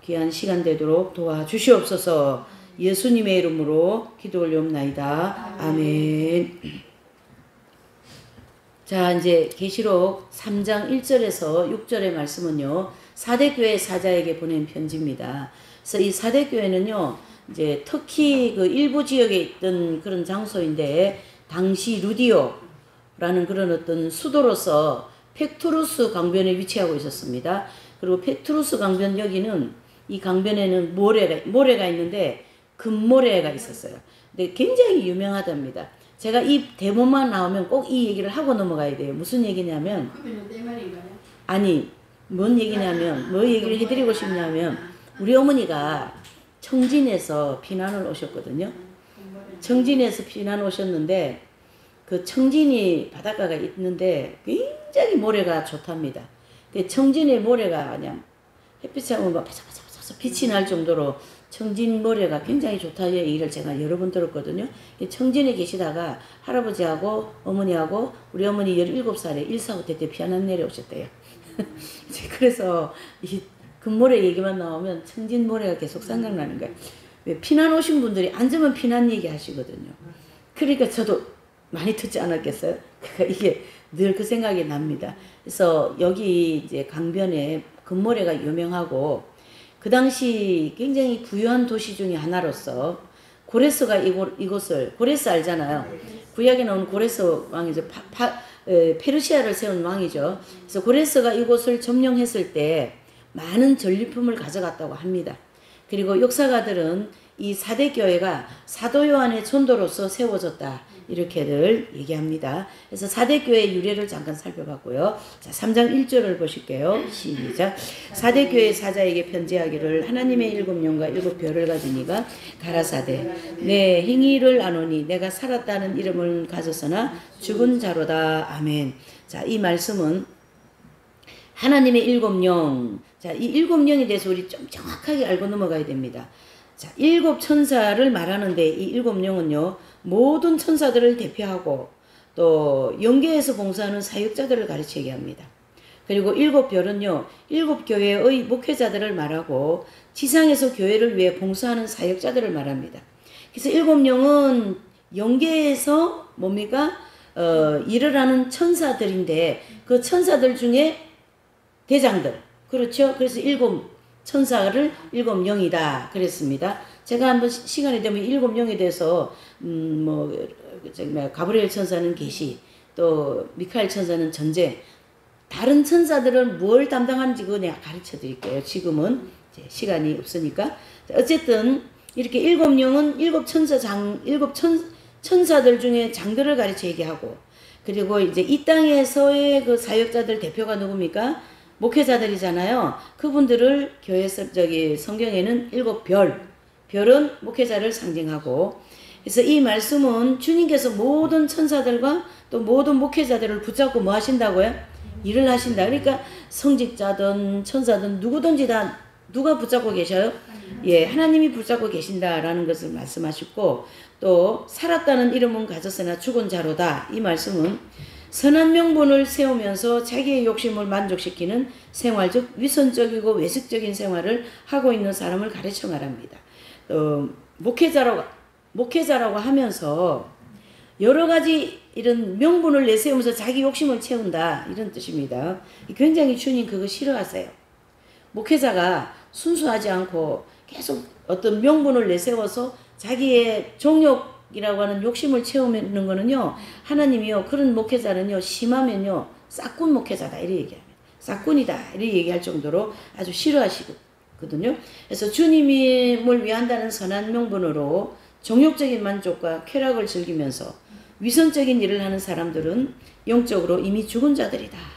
귀한 시간 되도록 도와주시옵소서. 예수님의 이름으로 기도 올려옵나이다. 아멘. 자, 이제 계시록 3장 1절에서 6절의 말씀은요, 사대교회 사자에게 보낸 편지입니다. 그래서 이 사대교회는요, 이제 터키 그 일부 지역에 있던 그런 장소인데, 당시 루디오라는 그런 어떤 수도로서 펙투루스 강변에 위치하고 있었습니다. 그리고 펙투루스 강변 여기는 이 강변에는 모래가 있는데 금모래가 있었어요. 근데 굉장히 유명하답니다. 제가 이 대본만 나오면 꼭 이 얘기를 하고 넘어가야 돼요. 무슨 얘기냐면, 아니 뭔 얘기냐면, 뭐 얘기를 해드리고 싶냐면, 우리 어머니가 청진에서 피난을 오셨거든요. 청진에서 피난 오셨는데, 그 청진이 바닷가가 있는데 굉장히 모래가 좋답니다. 청진의 모래가 그냥 햇빛이 하면 막 바삭바삭 빛이 날 정도로 청진 모래가 굉장히 좋다는 얘기를 제가 여러 번 들었거든요. 청진에 계시다가 할아버지하고 어머니하고 우리 어머니 17살에 145대 때 피난 내려오셨대요. 그래서 이 금모래 얘기만 나오면 청진 모래가 계속 생각나는 거예요. 왜 피난 오신 분들이 앉으면 피난 얘기 하시거든요. 그러니까 저도 많이 듣지 않았겠어요? 그러니까 이게 늘 그 생각이 납니다. 그래서 여기 이제 강변에 금모래가 유명하고, 그 당시 굉장히 부유한 도시 중에 하나로서 고레스가 이곳을, 고레스 알잖아요. 구약에 나오는 고레스 왕이죠. 페르시아를 세운 왕이죠. 그래서 고레스가 이곳을 점령했을 때 많은 전리품을 가져갔다고 합니다. 그리고 역사가들은 이 사대교회가 사도 요한의 전도로서 세워졌다, 이렇게들 얘기합니다. 그래서 사대교회 유래를 잠깐 살펴봤고요. 자, 3장 1절을 보실게요. 시작. 사대교회 사자에게 편지하기를, 하나님의 7영과 7별을 가진 이가 가라사대, 내 행위를 아노니 내가 살았다는 이름을 가졌으나 죽은 자로다. 아멘. 자, 이 말씀은 하나님의 7영. 자, 이 7영에 대해서 우리 좀 정확하게 알고 넘어가야 됩니다. 자, 7 천사를 말하는데, 이 7영은요, 모든 천사들을 대표하고 또 영계에서 봉사하는 사역자들을 가르치게 합니다. 그리고 7별은요, 7교회의 목회자들을 말하고 지상에서 교회를 위해 봉사하는 사역자들을 말합니다. 그래서 7영은 영계에서 뭡니까? 일을 하는 천사들인데, 그 천사들 중에 대장들, 그렇죠? 그래서 7 천사를 7영이다 그랬습니다. 제가 한번 시간이 되면 7영에 대해서 가브리엘 천사는 계시, 또 미카엘 천사는 전쟁, 다른 천사들은 뭘 담당하는지 그거 내가 가르쳐 드릴게요. 지금은 이제 시간이 없으니까. 어쨌든 이렇게 7영은 7 천사들 중에 장들을 가르쳐 얘기하고, 그리고 이제 이 땅에서의 그 사역자들 대표가 누굽니까? 목회자들이잖아요. 그분들을 성경에는 7별, 별은 목회자를 상징하고, 그래서 이 말씀은 주님께서 모든 천사들과 또 모든 목회자들을 붙잡고 뭐 하신다고요? 일을 하신다. 그러니까 성직자든 천사든 누구든지 다 누가 붙잡고 계셔요? 예, 하나님이 붙잡고 계신다라는 것을 말씀하셨고, 또 살았다는 이름은 가졌으나 죽은 자로다. 이 말씀은 선한 명분을 세우면서 자기의 욕심을 만족시키는 생활, 즉 위선적이고 외식적인 생활을 하고 있는 사람을 가르쳐 말합니다. 목회자라고 하면서 여러 가지 이런 명분을 내세우면서 자기 욕심을 채운다, 이런 뜻입니다. 굉장히 주님 그거 싫어하세요. 목회자가 순수하지 않고 계속 어떤 명분을 내세워서 자기의 종욕이라고 하는 욕심을 채우는 거는요, 하나님이요, 그런 목회자는요, 심하면요, 싹군 목회자다, 이렇게 얘기합니다. 싹군이다, 이렇게 얘기할 정도로 아주 싫어하시거든요. 그래서 주님을 위한다는 선한 명분으로 정욕적인 만족과 쾌락을 즐기면서 위선적인 일을 하는 사람들은 영적으로 이미 죽은 자들이다.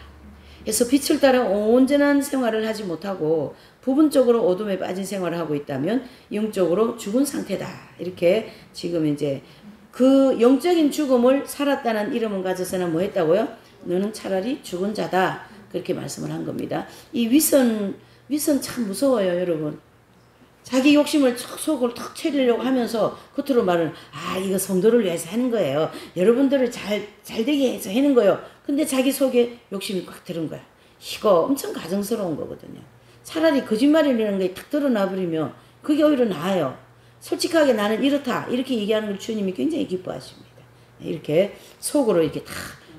그래서 빛을 따라 온전한 생활을 하지 못하고 부분적으로 어둠에 빠진 생활을 하고 있다면 영적으로 죽은 상태다. 이렇게 지금 이제 그 영적인 죽음을 살았다는 이름은 가져서나 뭐 했다고요? 너는 차라리 죽은 자다. 그렇게 말씀을 한 겁니다. 이 위선 참 무서워요, 여러분. 자기 욕심을 속을 탁 채우려고 하면서 겉으로 말은, 이거 성도를 위해서 하는 거예요. 여러분들을 잘 되게 해서 하는 거예요. 근데 자기 속에 욕심이 꽉 들은 거야. 이거 엄청 가증스러운 거거든요. 차라리 거짓말이라는 게 딱 드러나버리면 그게 오히려 나아요. 솔직하게 나는 이렇다 이렇게 얘기하는 걸 주님이 굉장히 기뻐하십니다. 이렇게 속으로 이렇게 다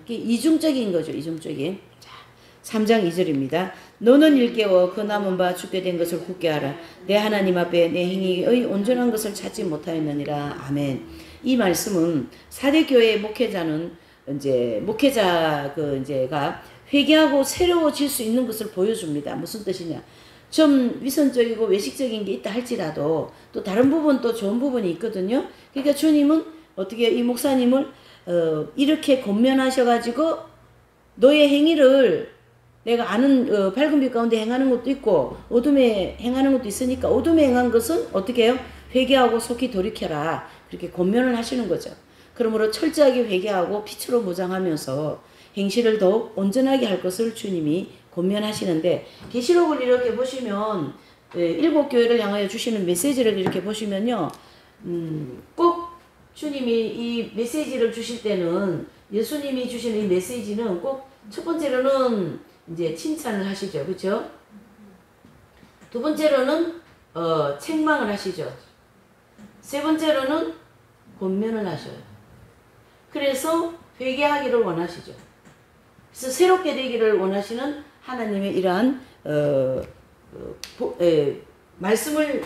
이중적인 거죠. 이중적인. 자, 3장 2절입니다. 너는 일깨워 그 남은 바 죽게 된 것을 굳게 하라. 내 하나님 앞에 내 행위의 온전한 것을 찾지 못하였느니라. 아멘. 이 말씀은 사대교회의 목회자는 목회자 가 회개하고 새로워질 수 있는 것을 보여줍니다. 무슨 뜻이냐? 좀 위선적이고 외식적인 게 있다 할지라도 또 다른 부분 또 좋은 부분이 있거든요. 그러니까 주님은 어떻게 이 목사님을 이렇게 권면하셔가지고 너의 행위를 내가 아는 밝은 빛 가운데 행하는 것도 있고 어둠에 행하는 것도 있으니까 어둠에 행한 것은 어떻게 해요? 회개하고 속히 돌이켜라. 그렇게 권면을 하시는 거죠. 그러므로 철저하게 회개하고 빛으로 무장하면서 행실을 더욱 온전하게 할 것을 주님이 권면하시는데 계시록을 이렇게 보시면 7교회를 향하여 주시는 메시지를 이렇게 보시면요. 꼭 주님이 이 메시지를 주실 때는 예수님이 주시는 이 메시지는 꼭 첫 번째로는 이제 칭찬을 하시죠. 그렇죠? 두 번째로는 책망을 하시죠. 세 번째로는 권면을 하셔요. 그래서 회개하기를 원하시죠. 그래서 새롭게 되기를 원하시는 하나님의 이러한 말씀을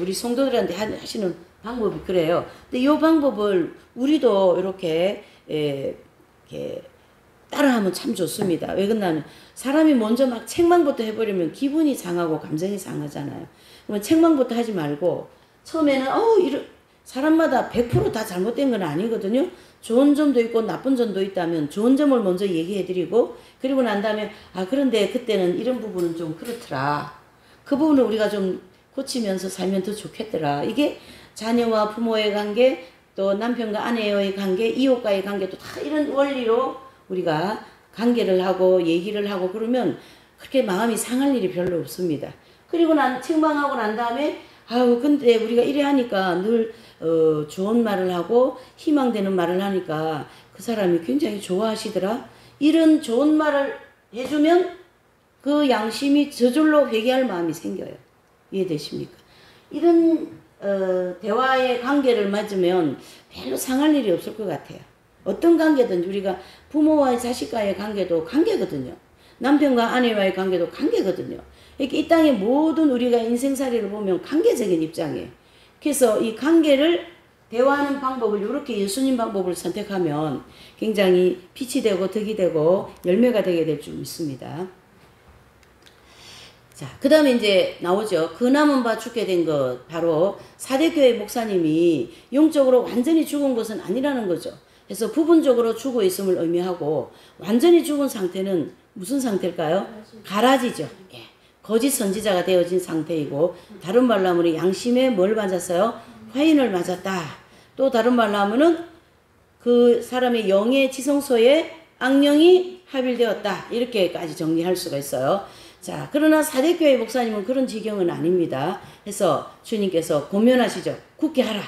우리 성도들한테 하시는 방법이 그래요. 근데 이 방법을 우리도 이렇게 따라하면 참 좋습니다. 왜 그러냐면 사람이 먼저 막 책망부터 해버리면 기분이 상하고 감정이 상하잖아요. 그러면 책망부터 하지 말고 처음에는 사람마다 100% 다 잘못된 건 아니거든요. 좋은 점도 있고 나쁜 점도 있다면 좋은 점을 먼저 얘기해드리고 그리고 난 다음에 그런데 그때는 이런 부분은 좀 그렇더라. 그 부분을 우리가 좀 고치면서 살면 더 좋겠더라. 이게 자녀와 부모의 관계 또 남편과 아내의 관계 이웃과의 관계도 다 이런 원리로 우리가 관계를 하고 얘기를 하고 그러면 그렇게 마음이 상할 일이 별로 없습니다. 그리고 책망하고 난 다음에 근데 우리가 이래 하니까 늘 좋은 말을 하고 희망되는 말을 하니까 그 사람이 굉장히 좋아하시더라. 이런 좋은 말을 해주면 그 양심이 저절로 회개할 마음이 생겨요. 이해되십니까? 이런 대화의 관계를 맺으면 별로 상할 일이 없을 것 같아요. 어떤 관계든지 우리가 부모와의 자식과의 관계도 관계거든요. 남편과 아내와의 관계도 관계거든요. 이렇게 이 땅의 모든 우리가 인생살이를 보면 관계적인 입장이에요. 그래서 이 관계를 대화하는 방법을 이렇게 예수님 방법을 선택하면 굉장히 빛이 되고 덕이 되고 열매가 되게 될 줄 믿습니다. 자, 그 다음에 이제 나오죠. 그 남은 바 죽게 된 것. 바로 사대교회 목사님이 영적으로 완전히 죽은 것은 아니라는 거죠. 그래서 부분적으로 죽어 있음을 의미하고 완전히 죽은 상태는 무슨 상태일까요? 가라지죠. 예. 거짓 선지자가 되어진 상태이고 다른 말로 하면 양심에 뭘 맞았어요? 화인을 맞았다. 또 다른 말로 하면은 그 사람의 영의 지성소에 악령이 합일되었다. 이렇게까지 정리할 수가 있어요. 자, 그러나 사대교회 목사님은 그런 지경은 아닙니다. 그래서 주님께서 권면하시죠. 굳게 하라.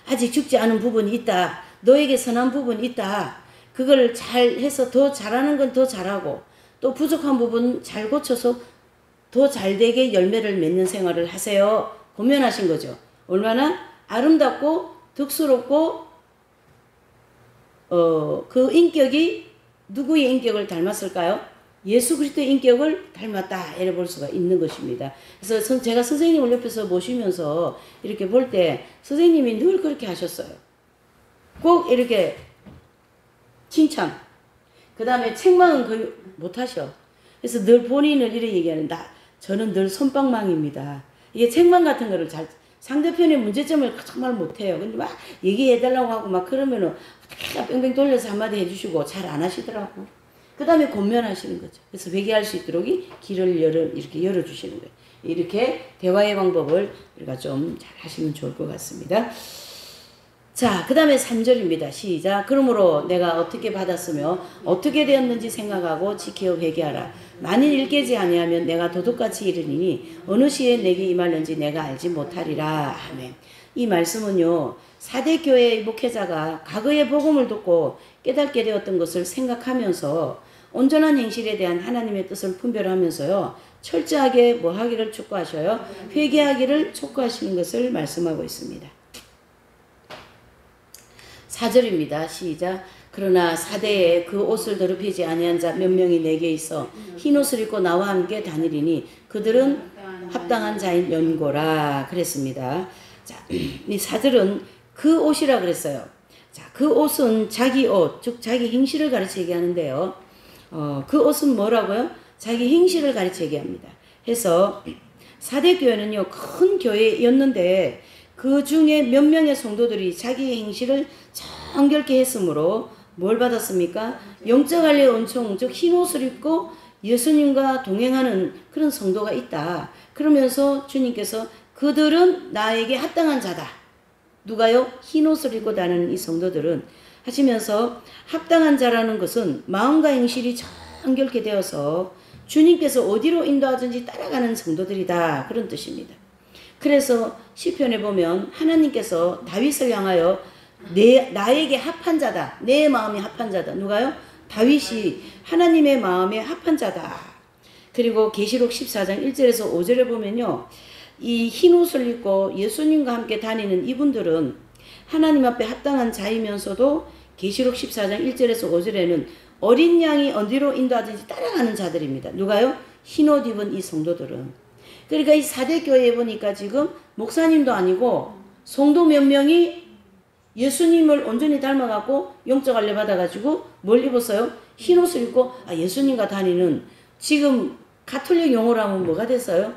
아직 죽지 않은 부분이 있다. 너에게 선한 부분이 있다. 그걸 잘 해서 더 잘하는 건 더 잘하고 또 부족한 부분 잘 고쳐서 더 잘되게 열매를 맺는 생활을 하세요. 권면하신 거죠. 얼마나 아름답고 덕스럽고 그 인격이 누구의 인격을 닮았을까요? 예수 그리스도의 인격을 닮았다 이래 볼 수가 있는 것입니다. 그래서 제가 선생님을 옆에서 모시면서 이렇게 볼 때 선생님이 늘 그렇게 하셨어요. 꼭 이렇게 칭찬 그 다음에 책망은 거의 못하셔. 그래서 늘 본인을 이렇게 얘기하는 저는 늘 손방망입니다. 이게 책망 같은 거를 상대편의 문제점을 정말 못해요. 근데 막 얘기해달라고 하고 막 그러면은 뺑뺑 돌려서 한마디 해주시고 잘 안 하시더라고. 그 다음에 권면하시는 거죠. 그래서 회개할 수 있도록 길을 이렇게 열어주시는 거예요. 이렇게 대화의 방법을 우리가 좀 잘 하시면 좋을 것 같습니다. 자, 그 다음에 3절입니다. 시작. 그러므로 내가 어떻게 받았으며 어떻게 되었는지 생각하고 지켜 회개하라. 만일 일깨지 아니하면 내가 도둑같이 이르리니 어느 시에 내게 임할는지 내가 알지 못하리라. 아멘. 이 말씀은요. 사대교회의 목회자가 과거의 복음을 듣고 깨닫게 되었던 것을 생각하면서 온전한 행실에 대한 하나님의 뜻을 분별하면서요. 철저하게 뭐 하기를 촉구하셔요? 회개하기를 촉구하시는 것을 말씀하고 있습니다. 4절입니다. 시작. 그러나 사대에 그 옷을 더럽히지 아니한 자 몇 명이 내게 있어 흰 옷을 입고 나와 함께 다니리니 그들은 합당한 자인 연고라 그랬습니다. 자, 이 4절은 그 옷이라 그랬어요. 자, 그 옷은 자기 옷, 즉 자기 행실을 가르치게 하는데요. 그 옷은 뭐라고요? 자기 행실을 가르치게 합니다. 해서 사대교회는요, 큰 교회였는데 그 중에 몇 명의 성도들이 자기의 행실을 정결케 했으므로 뭘 받았습니까? 영적 할례 은총, 즉 흰 옷을 입고 예수님과 동행하는 그런 성도가 있다. 그러면서 주님께서 그들은 나에게 합당한 자다. 누가요? 흰 옷을 입고 다니는 이 성도들은 하시면서 합당한 자라는 것은 마음과 행실이 정결케 되어서 주님께서 어디로 인도하든지 따라가는 성도들이다. 그런 뜻입니다. 그래서 시편에 보면 하나님께서 다윗을 향하여 나에게 합한 자다. 내 마음이 합한 자다. 누가요? 다윗이 하나님의 마음에 합한 자다. 그리고 계시록 14장 1절에서 5절에 보면요. 이 흰 옷을 입고 예수님과 함께 다니는 이분들은 하나님 앞에 합당한 자이면서도 계시록 14장 1절에서 5절에는 어린 양이 어디로 인도하든지 따라가는 자들입니다. 누가요? 흰 옷 입은 이 성도들은. 그러니까 이 사대교회에 보니까 지금 목사님도 아니고 성도 몇 명이 예수님을 온전히 닮아갖고 영적 할례 받아가지고 뭘 입었어요? 흰 옷을 입고 예수님과 다니는, 지금 가톨릭 용어로 하면 뭐가 됐어요?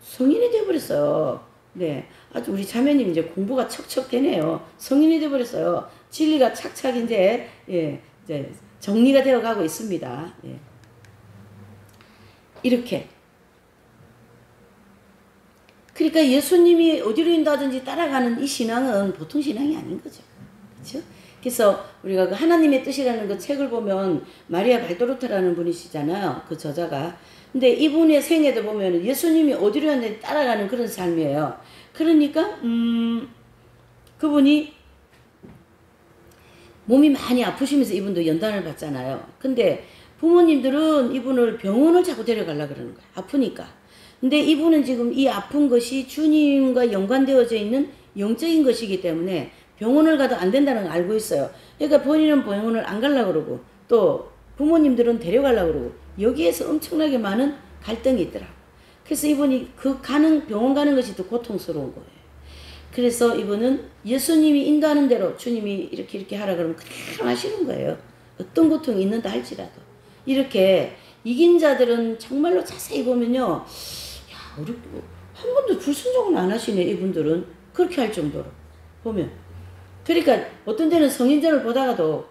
성인이 되어버렸어요. 네, 아주 우리 자매님 이제 공부가 척척 되네요. 성인이 되어버렸어요. 진리가 착착 이제 정리가 되어가고 있습니다. 예. 이렇게. 그러니까 예수님이 어디로 인도하든지 따라가는 이 신앙은 보통 신앙이 아닌 거죠. 그렇죠? 그래서 우리가 그 하나님의 뜻이라는 그 책을 보면 마리아 발도르타라는 분이시잖아요. 그 저자가. 근데 이분의 생애도 보면 예수님이 어디로 인도하든지 따라가는 그런 삶이에요. 그러니까 그분이 몸이 많이 아프시면서 이분도 연단을 받잖아요. 근데 부모님들은 이분을 병원을 자꾸 데려가려고 그러는 거예요. 아프니까. 근데 이분은 지금 이 아픈 것이 주님과 연관되어져 있는 영적인 것이기 때문에 병원을 가도 안 된다는 걸 알고 있어요. 그러니까 본인은 병원을 안 가려고 그러고 또 부모님들은 데려가려고 그러고 여기에서 엄청나게 많은 갈등이 있더라고요. 그래서 이분이 병원 가는 것이 더 고통스러운 거예요. 그래서 이분은 예수님이 인도하는 대로 주님이 이렇게 하라 그러면 그대로 하시는 거예요. 어떤 고통이 있는다 할지라도. 이렇게 이긴 자들은 정말로 자세히 보면요. 야, 우리 한 번도 불순종을 안 하시네, 이분들은. 그렇게 할 정도로. 보면. 그러니까 어떤 데는 성인전을 보다가도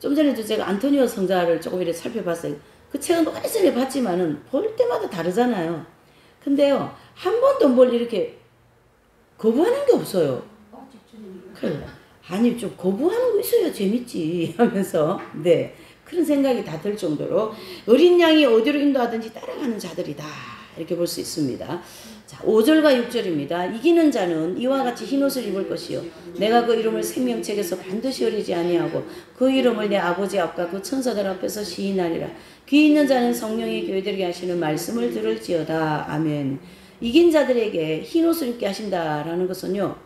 좀 전에도 제가 안토니오 성자를 조금 이렇게 살펴봤어요. 그 책은 오래전에 봤지만은 볼 때마다 다르잖아요. 근데요, 한 번도 뭘 이렇게 거부하는 게 없어요. 그래. 아니, 좀 거부하는 거 있어야 재밌지 하면서, 네. 그런 생각이 다 들 정도로 어린 양이 어디로 인도하든지 따라가는 자들이다. 이렇게 볼 수 있습니다. 자, 5절과 6절입니다. 이기는 자는 이와 같이 흰옷을 입을 것이요. 내가 그 이름을 생명책에서 반드시 버리지 아니하고 그 이름을 내 아버지 앞과 그 천사들 앞에서 시인하리라. 귀 있는 자는 성령이 교회들에게 하시는 말씀을 들을지어다. 아멘. 이긴 자들에게 흰옷을 입게 하신다라는 것은요.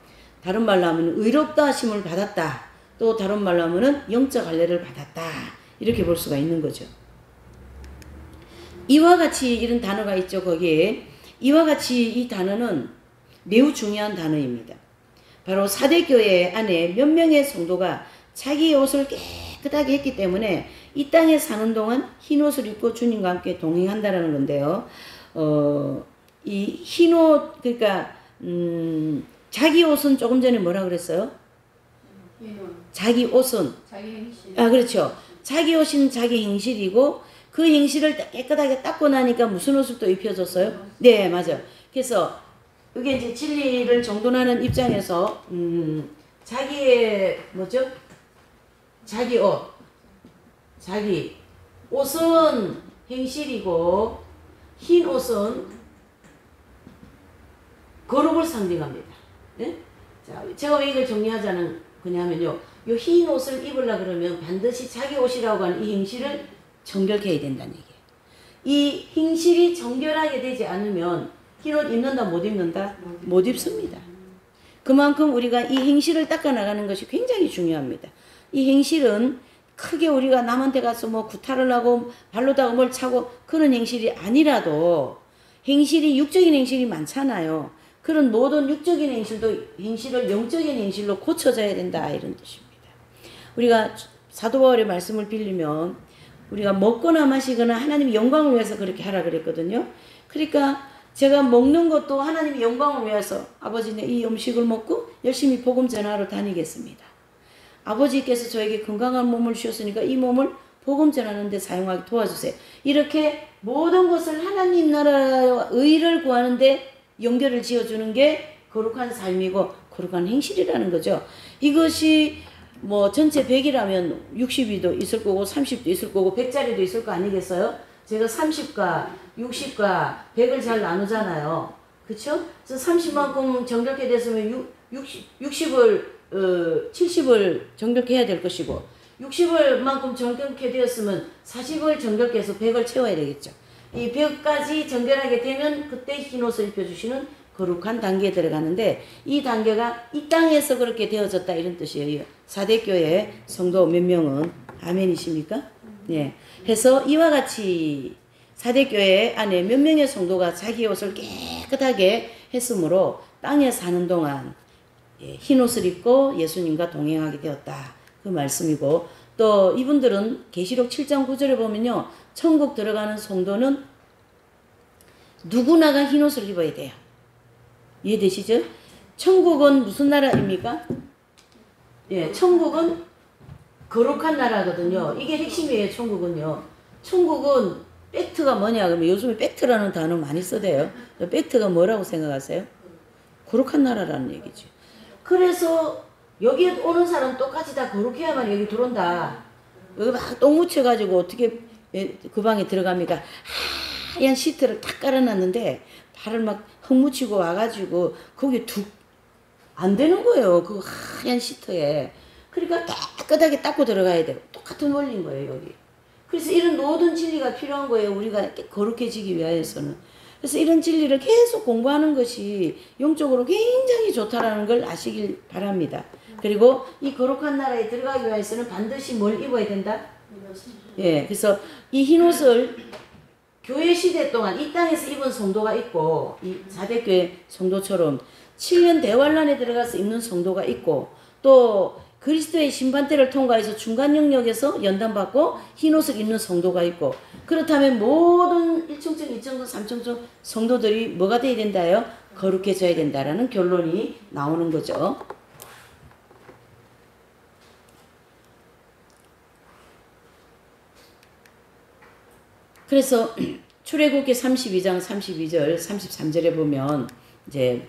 다른 말로 하면 의롭다 하심을 받았다. 또 다른 말로 하면 영적 할례를 받았다. 이렇게 볼 수가 있는 거죠. 이와 같이 이런 단어가 있죠. 거기에 이와 같이 이 단어는 매우 중요한 단어입니다. 바로 사대교회 안에 몇 명의 성도가 자기의 옷을 깨끗하게 했기 때문에 이 땅에 사는 동안 흰 옷을 입고 주님과 함께 동행한다라는 건데요. 이 흰 옷, 그러니까 자기 옷은 조금 전에 뭐라 그랬어요? 자기 옷은 자기 행실. 그렇죠. 자기 옷은 자기 행실이고 그 행실을 깨끗하게 닦고 나니까 무슨 옷을 또 입혀줬어요? 네, 맞아요. 그래서 이게 이제 진리를 정돈하는 입장에서 자기의 뭐죠? 자기 옷, 자기 옷은 행실이고 흰 옷은 거룩을 상징합니다. 네? 자, 제가 왜 이걸 정리하자는 거냐면요. 요 흰 옷을 입으려 그러면 반드시 자기 옷이라고 하는 이 행실을 정결케 해야 된다는 얘기예요. 이 행실이 정결하게 되지 않으면 흰옷 입는다 못 입는다? 못 입습니다. 그만큼 우리가 이 행실을 닦아 나가는 것이 굉장히 중요합니다. 이 행실은 크게 우리가 남한테 가서 뭐 구타를 하고 발로다가 뭘 차고 그런 행실이 아니라도 행실이 육적인 행실이 많잖아요. 그런 모든 육적인 행실을 영적인 행실로 고쳐져야 된다 이런 뜻입니다. 우리가 사도 바울의 말씀을 빌리면 우리가 먹거나 마시거나 하나님의 영광을 위해서 그렇게 하라 그랬거든요. 그러니까 제가 먹는 것도 하나님의 영광을 위해서 아버지는 이 음식을 먹고 열심히 복음 전하러 다니겠습니다. 아버지께서 저에게 건강한 몸을 주셨으니까 이 몸을 복음 전하는 데 사용하게 도와주세요. 이렇게 모든 것을 하나님 나라와 의를 구하는데 연결을 지어주는 게 거룩한 삶이고 거룩한 행실이라는 거죠. 이것이 뭐 전체 100이라면 60이도 있을 거고 30도 있을 거고 100짜리도 있을 거 아니겠어요? 제가 30과 60과 100을 잘 나누잖아요. 그쵸? 그래서 30만큼 정결케 됐으면 70을 정결케 해야 될 것이고 60만큼 정결케 되었으면 40을 정결케 해서 100을 채워야 되겠죠. 이 100까지 정결하게 되면 그때 흰옷을 입혀주시는 거룩한 단계에 들어가는데 이 단계가 이 땅에서 그렇게 되어졌다 이런 뜻이에요. 사대교회 성도 몇 명은 아멘이십니까? 예. 해서 이와 같이 사대교회 안에 몇 명의 성도가 자기 옷을 깨끗하게 했으므로 땅에 사는 동안 흰옷을 입고 예수님과 동행하게 되었다. 그 말씀이고 또 이분들은 계시록 7장 9절에 보면요. 천국 들어가는 성도는 누구나가 흰옷을 입어야 돼요. 이해되시죠? 천국은 무슨 나라입니까? 예, 천국은 거룩한 나라거든요. 이게 핵심이에요, 천국은요. 천국은 팩트가 뭐냐 그러면 요즘에 팩트라는 단어 많이 써대요. 팩트가 뭐라고 생각하세요? 거룩한 나라라는 얘기죠. 그래서 여기에 오는 사람 똑같이 다 거룩해야만 여기 들어온다. 여기 막 똥 묻혀가지고 어떻게 그 방에 들어갑니까? 하얀 시트를 탁 깔아놨는데 발을 막 흙 묻히고 와가지고 거기 안 되는 거예요. 그 하얀 시트에. 그러니까 깨끗하게 닦고 들어가야 돼요. 똑같은 원리인 거예요, 여기. 그래서 이런 모든 진리가 필요한 거예요. 우리가 거룩해지기 위해서는. 그래서 이런 진리를 계속 공부하는 것이 영적으로 굉장히 좋다라는 걸 아시길 바랍니다. 그리고 이 거룩한 나라에 들어가기 위해서는 반드시 뭘 입어야 된다? 예, 그래서 이 흰옷을 교회 시대 동안 이 땅에서 입은 성도가 있고 이 사대교회 성도처럼 7년 대환란에 들어가서 입는 성도가 있고 또 그리스도의 심판대를 통과해서 중간 영역에서 연단받고 흰옷을 입는 성도가 있고 그렇다면 모든 1청청, 2청청, 3청청 성도들이 뭐가 돼야 된다요? 거룩해져야 된다라는 결론이 나오는 거죠. 그래서 출애굽기 32장 32절 33절에 보면 이제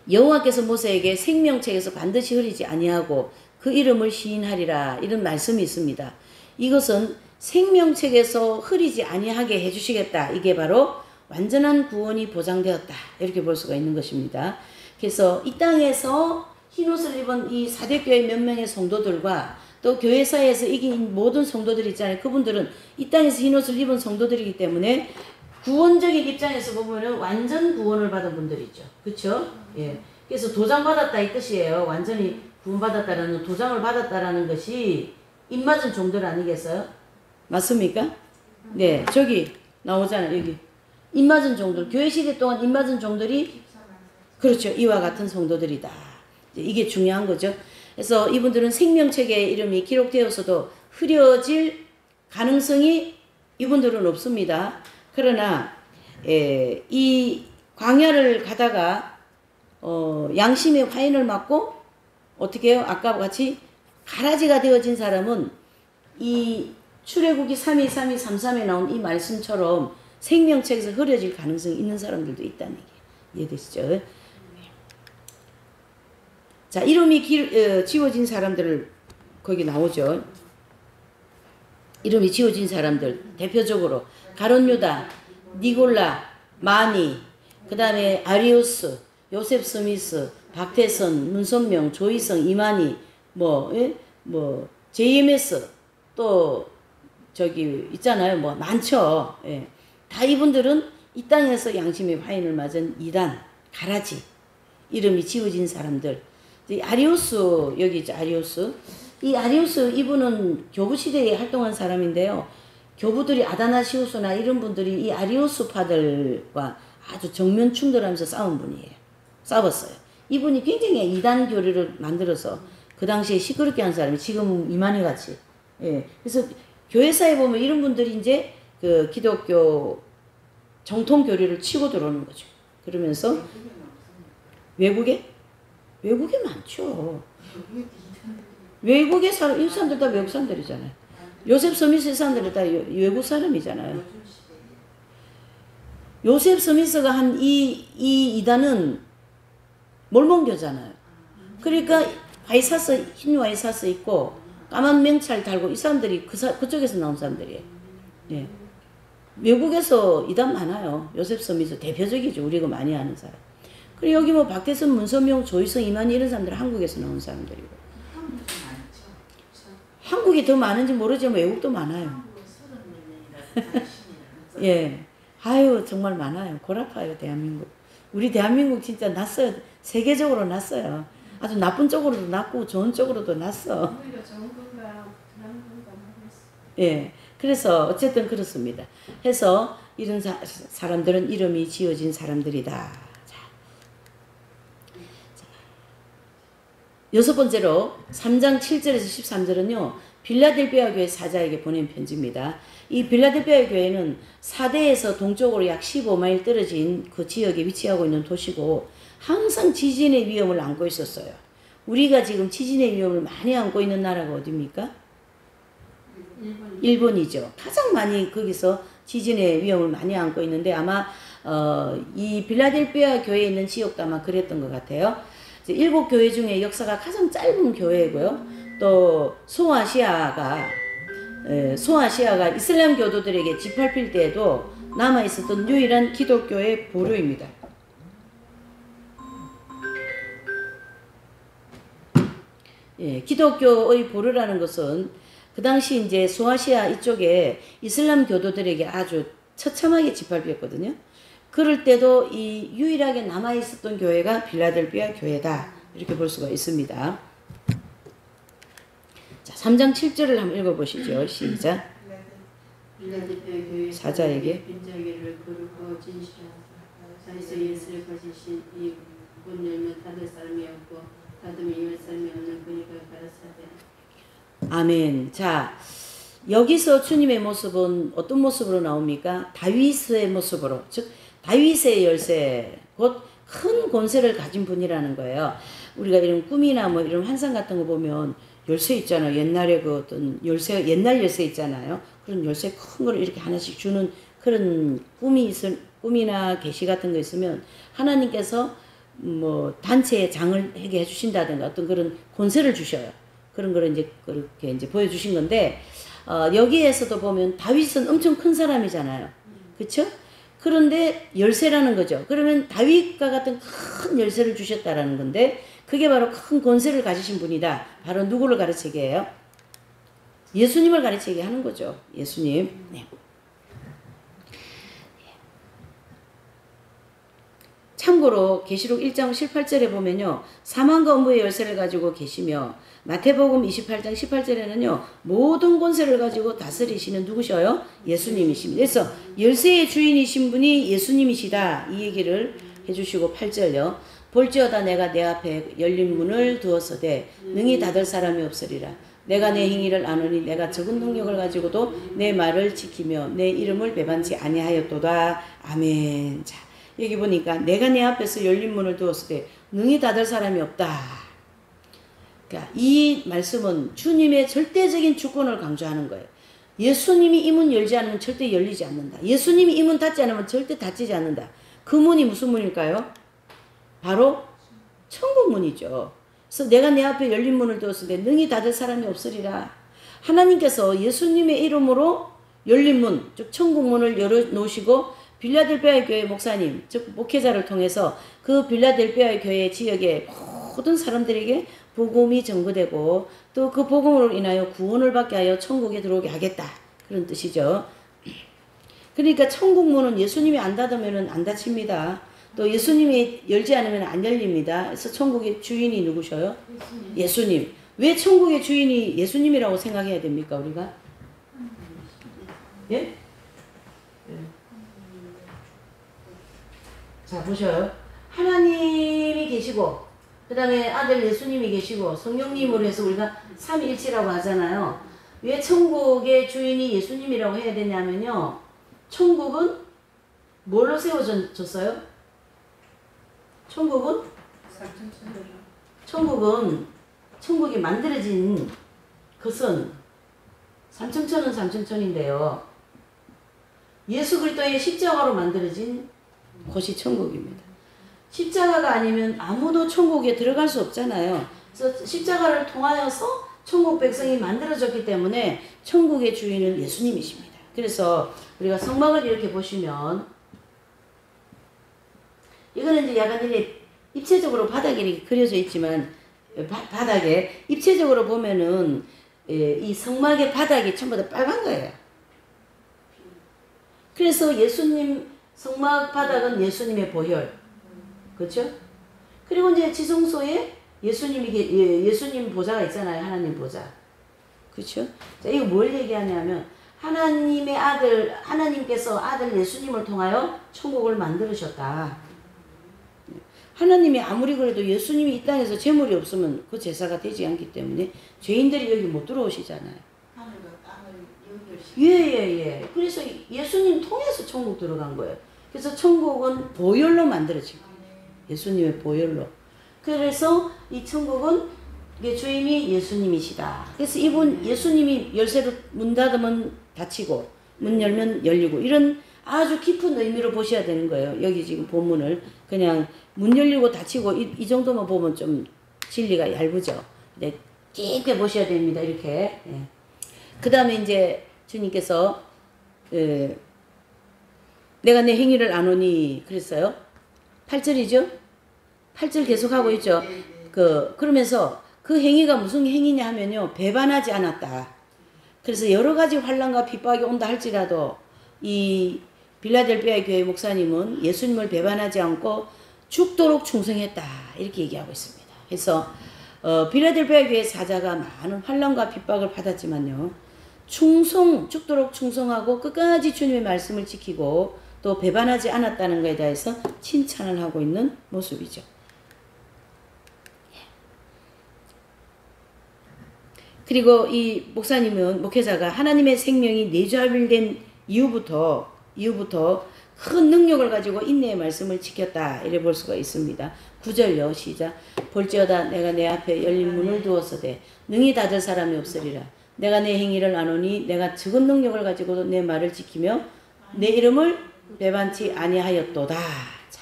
여호와께서 모세에게 생명책에서 반드시 흐리지 아니하고 그 이름을 시인하리라 이런 말씀이 있습니다. 이것은 생명책에서 흐리지 아니하게 해주시겠다. 이게 바로 완전한 구원이 보장되었다. 이렇게 볼 수가 있는 것입니다. 그래서 이 땅에서 흰옷을 입은 이 사대교회 몇 명의 성도들과 또 교회사에서 이긴 모든 성도들 있잖아요. 그분들은 이 땅에서 흰옷을 입은 성도들이기 때문에 구원적인 입장에서 보면은 완전 구원을 받은 분들이죠. 그쵸? 예. 그래서 도장 받았다 이 뜻이에요. 완전히 구원받았다라는 도장을 받았다라는 것이 입맞은 종들 아니겠어요? 맞습니까? 네. 저기 나오잖아요. 여기. 입맞은 종들. 교회 시대 동안 입맞은 종들이 그렇죠. 이와 같은 성도들이다. 이게 중요한 거죠. 그래서 이분들은 생명책에 이름이 기록되어서도 흐려질 가능성이 이분들은 없습니다. 그러나 이 광야를 가다가 양심의 화인을 맞고 어떻게 해요? 아까 같이 가라지가 되어진 사람은 이 출애굽기 3위 3위 33에 나온 이 말씀처럼 생명책에서 흐려질 가능성이 있는 사람들도 있다는 얘기예요. 이해되시죠? 자, 이름이 지워진 사람들을 거기 나오죠. 이름이 지워진 사람들 대표적으로 가룟 유다, 니골라, 마니, 그 다음에 아리우스, 요셉 스미스, 박태선, 문선명, 조희성, 이만희, JMS, 또 저기 있잖아요. 뭐 많죠. 예. 다 이분들은 이 땅에서 양심의 화인을 맞은 이단, 가라지 이름이 지어진 사람들. 아리우스 여기 있죠. 아리우스. 이 아리우스 이분은 교부 시대에 활동한 사람인데요. 교부들이 아다나시우스나 이런 분들이 이 아리우스파들과 아주 정면 충돌하면서 싸운 분이에요. 싸웠어요. 이분이 굉장히 이단 교리를 만들어서 그 당시에 시끄럽게 한 사람이 지금 이만희 같이. 예. 그래서 교회사에 보면 이런 분들이 이제 그 기독교 정통 교리를 치고 들어오는 거죠. 그러면서 외국에 많죠. 외국의 사람, 이 사람들 다 외국 사람들이잖아요. 요셉 스미스 이 사람들이 다 외국 사람이잖아요. 요셉 스미스가 한 이 이단은 몰몬교잖아요. 그러니까 와이사스, 흰 와이사스 있고 까만 명찰 달고 이 사람들이 그쪽에서 나온 사람들이에요. 예. 외국에서 이단 많아요. 요셉 스미스 대표적이죠. 우리가 많이 아는 사람. 그리고 여기 뭐 박대선, 문선명, 조희성, 이만희 이런 사람들은 한국에서 나온 사람들이고. 한국이 더 많은지 모르지만 외국도 많아요. 예. 아유, 정말 많아요. 골아파요, 대한민국. 우리 대한민국 진짜 났어요. 세계적으로 났어요. 아주 나쁜 쪽으로도 났고 좋은 쪽으로도 났어. 예. 그래서 어쨌든 그렇습니다. 해서 이런 사람들은 이름이 지어진 사람들이다. 자. 여섯 번째로 3장 7절에서 13절은요. 빌라델비아 교회 사자에게 보낸 편지입니다. 이 빌라델비아 교회는 사대에서 동쪽으로 약 15마일 떨어진 그 지역에 위치하고 있는 도시고 항상 지진의 위험을 안고 있었어요. 우리가 지금 지진의 위험을 많이 안고 있는 나라가 어디입니까? 일본이죠. 가장 많이 거기서 지진의 위험을 많이 안고 있는데 아마 이 빌라델비아 교회에 있는 지역도 아마 그랬던 것 같아요. 7교회 중에 역사가 가장 짧은 교회고요. 또 소아시아가 이슬람 교도들에게 짓밟힐 때에도 남아있었던 유일한 기독교의 보루입니다. 예, 기독교의 보루라는 것은 그 당시 이제 소아시아 이쪽에 이슬람 교도들에게 아주 처참하게 짓밟혔거든요. 그럴 때도 이 유일하게 남아있었던 교회가 빌라델비아 교회다. 이렇게 볼 수가 있습니다. 자, 3장 7절을 한번 읽어보시죠. 시작. 빌라델비아 교회 사자에게 빈자기를 거룩하고 진실하사 자리에서 예수를 거지신 이 문 열면 닫을 사람이 없고 닫으면 열 사람이 없는 그니까 가라사대. 아멘. 자, 여기서 주님의 모습은 어떤 모습으로 나옵니까? 다윗의 모습으로, 즉 다윗의 열쇠, 곧 큰 권세를 가진 분이라는 거예요. 우리가 이런 꿈이나 뭐 이런 환상 같은 거 보면 열쇠 있잖아요. 옛날에 그 어떤 열쇠, 옛날 열쇠 있잖아요. 그런 열쇠 큰 걸 이렇게 하나씩 주는 그런 꿈이나 계시 같은 거 있으면 하나님께서 뭐 단체에 장을 하게 해주신다든가 어떤 그런 권세를 주셔요. 그런 거를 이제 그렇게 이제 보여주신 건데, 여기에서도 보면 다윗은 엄청 큰 사람이잖아요. 그쵸? 그런데 열쇠라는 거죠. 그러면 다윗과 같은 큰 열쇠를 주셨다라는 건데, 그게 바로 큰 권세를 가지신 분이다. 바로 누구를 가르치게 해요? 예수님을 가르치게 하는 거죠. 예수님. 네. 참고로 계시록 1장 18절에 보면요. 사망과 음부의 열쇠를 가지고 계시며 마태복음 28장 18절에는요. 모든 권세를 가지고 다스리시는 누구셔요? 예수님이십니다. 그래서 열쇠의 주인이신 분이 예수님이시다. 이 얘기를 해주시고 8절요. 볼지어다 내가 내 앞에 열린 문을 두었으되 능히 닫을 사람이 없으리라. 내가 내 행위를 아노니 내가 적은 능력을 가지고도 내 말을 지키며 내 이름을 배반치 아니하였도다. 아멘. 자, 여기 보니까 내가 내 앞에서 열린 문을 두었을 때 능히 닫을 사람이 없다. 그러니까 이 말씀은 주님의 절대적인 주권을 강조하는 거예요. 예수님이 이 문 열지 않으면 절대 열리지 않는다. 예수님이 이 문 닫지 않으면 절대 닫히지 않는다. 그 문이 무슨 문일까요? 바로 천국 문이죠. 그래서 내가 내 앞에 열린 문을 두었을 때 능히 닫을 사람이 없으리라. 하나님께서 예수님의 이름으로 열린 문, 즉 천국 문을 열어놓으시고 빌라델비아 교회 목사님, 즉 목회자를 통해서 그 빌라델비아 교회 지역의 모든 사람들에게 복음이 전거되고 또 그 복음으로 인하여 구원을 받게 하여 천국에 들어오게 하겠다. 그런 뜻이죠. 그러니까 천국 문은 예수님이 안 닫으면 안 닫힙니다. 또 예수님이 열지 않으면 안 열립니다. 그래서 천국의 주인이 누구셔요? 예수님. 왜 천국의 주인이 예수님이라고 생각해야 됩니까, 우리가? 예? 자, 보셔요. 하나님이 계시고, 그 다음에 아들 예수님이 계시고, 성령님으로 해서 우리가 삼위일체라고 하잖아요. 왜 천국의 주인이 예수님이라고 해야 되냐면요. 천국은 뭘로 세워졌어요? 천국이 만들어진 것은 삼천천은 삼천천인데요. 예수 그리스도의 십자가로 만들어진 곳이 천국입니다. 십자가가 아니면 아무도 천국에 들어갈 수 없잖아요. 그래서 십자가를 통하여서 천국 백성이 만들어졌기 때문에 천국의 주인은 예수님이십니다. 그래서 우리가 성막을 이렇게 보시면 이거는 이제 약간 이렇게 입체적으로 바닥에 이렇게 그려져 있지만 바닥에 입체적으로 보면은 이 성막의 바닥이 전부 다 빨간 거예요. 그래서 예수님 성막 바닥은 예수님의 보혈, 그렇죠? 그리고 이제 지성소에 예수님 보좌가 있잖아요. 하나님 보좌, 그렇죠? 자, 이거 뭘 얘기하냐면 하나님의 아들, 하나님께서 아들 예수님을 통하여 천국을 만들으셨다. 하나님이 아무리 그래도 예수님이 이 땅에서 재물이 없으면 그 제사가 되지 않기 때문에 죄인들이 여기 못 들어오시잖아요. 예. 그래서 예수님 통해서 천국 들어간 거예요. 그래서 천국은 보혈로 만들어진 거예요. 예수님의 보혈로. 그래서 이 천국은 주인이 예수님이시다. 그래서 이분 예수님이 열쇠를 문 닫으면 닫히고 문 열면 열리고 이런 아주 깊은 의미로 보셔야 되는 거예요. 여기 지금 본문을 그냥 문 열리고 닫히고 이 정도만 보면 좀 진리가 얇으죠. 근데 깊게 보셔야 됩니다. 이렇게. 예. 그 다음에 이제 주님께서 내가 내 행위를 아노니 그랬어요. 8절이죠. 8절 계속하고 있죠. 그러면서 그 행위가 무슨 행위냐 하면요. 배반하지 않았다. 그래서 여러 가지 환난과 핍박이 온다 할지라도 이 빌라델비아 교회 목사님은 예수님을 배반하지 않고 죽도록 충성했다. 이렇게 얘기하고 있습니다. 그래서 빌라델비아 교회 사자가 많은 환난과 핍박을 받았지만요. 죽도록 충성하고 끝까지 주님의 말씀을 지키고 또 배반하지 않았다는 것에 대해서 칭찬을 하고 있는 모습이죠. 그리고 이 목회자가 하나님의 생명이 내주합일된 이후부터 큰 능력을 가지고 인내의 말씀을 지켰다. 이래 볼 수가 있습니다. 9절요. 시작. 볼지어다 내가 내 앞에 열린 문을 두었으되 능히 닫을 사람이 없으리라. 내가 내 행위를 아노니 내가 적은 능력을 가지고도 내 말을 지키며 내 이름을 배반치 아니하였도다. 자.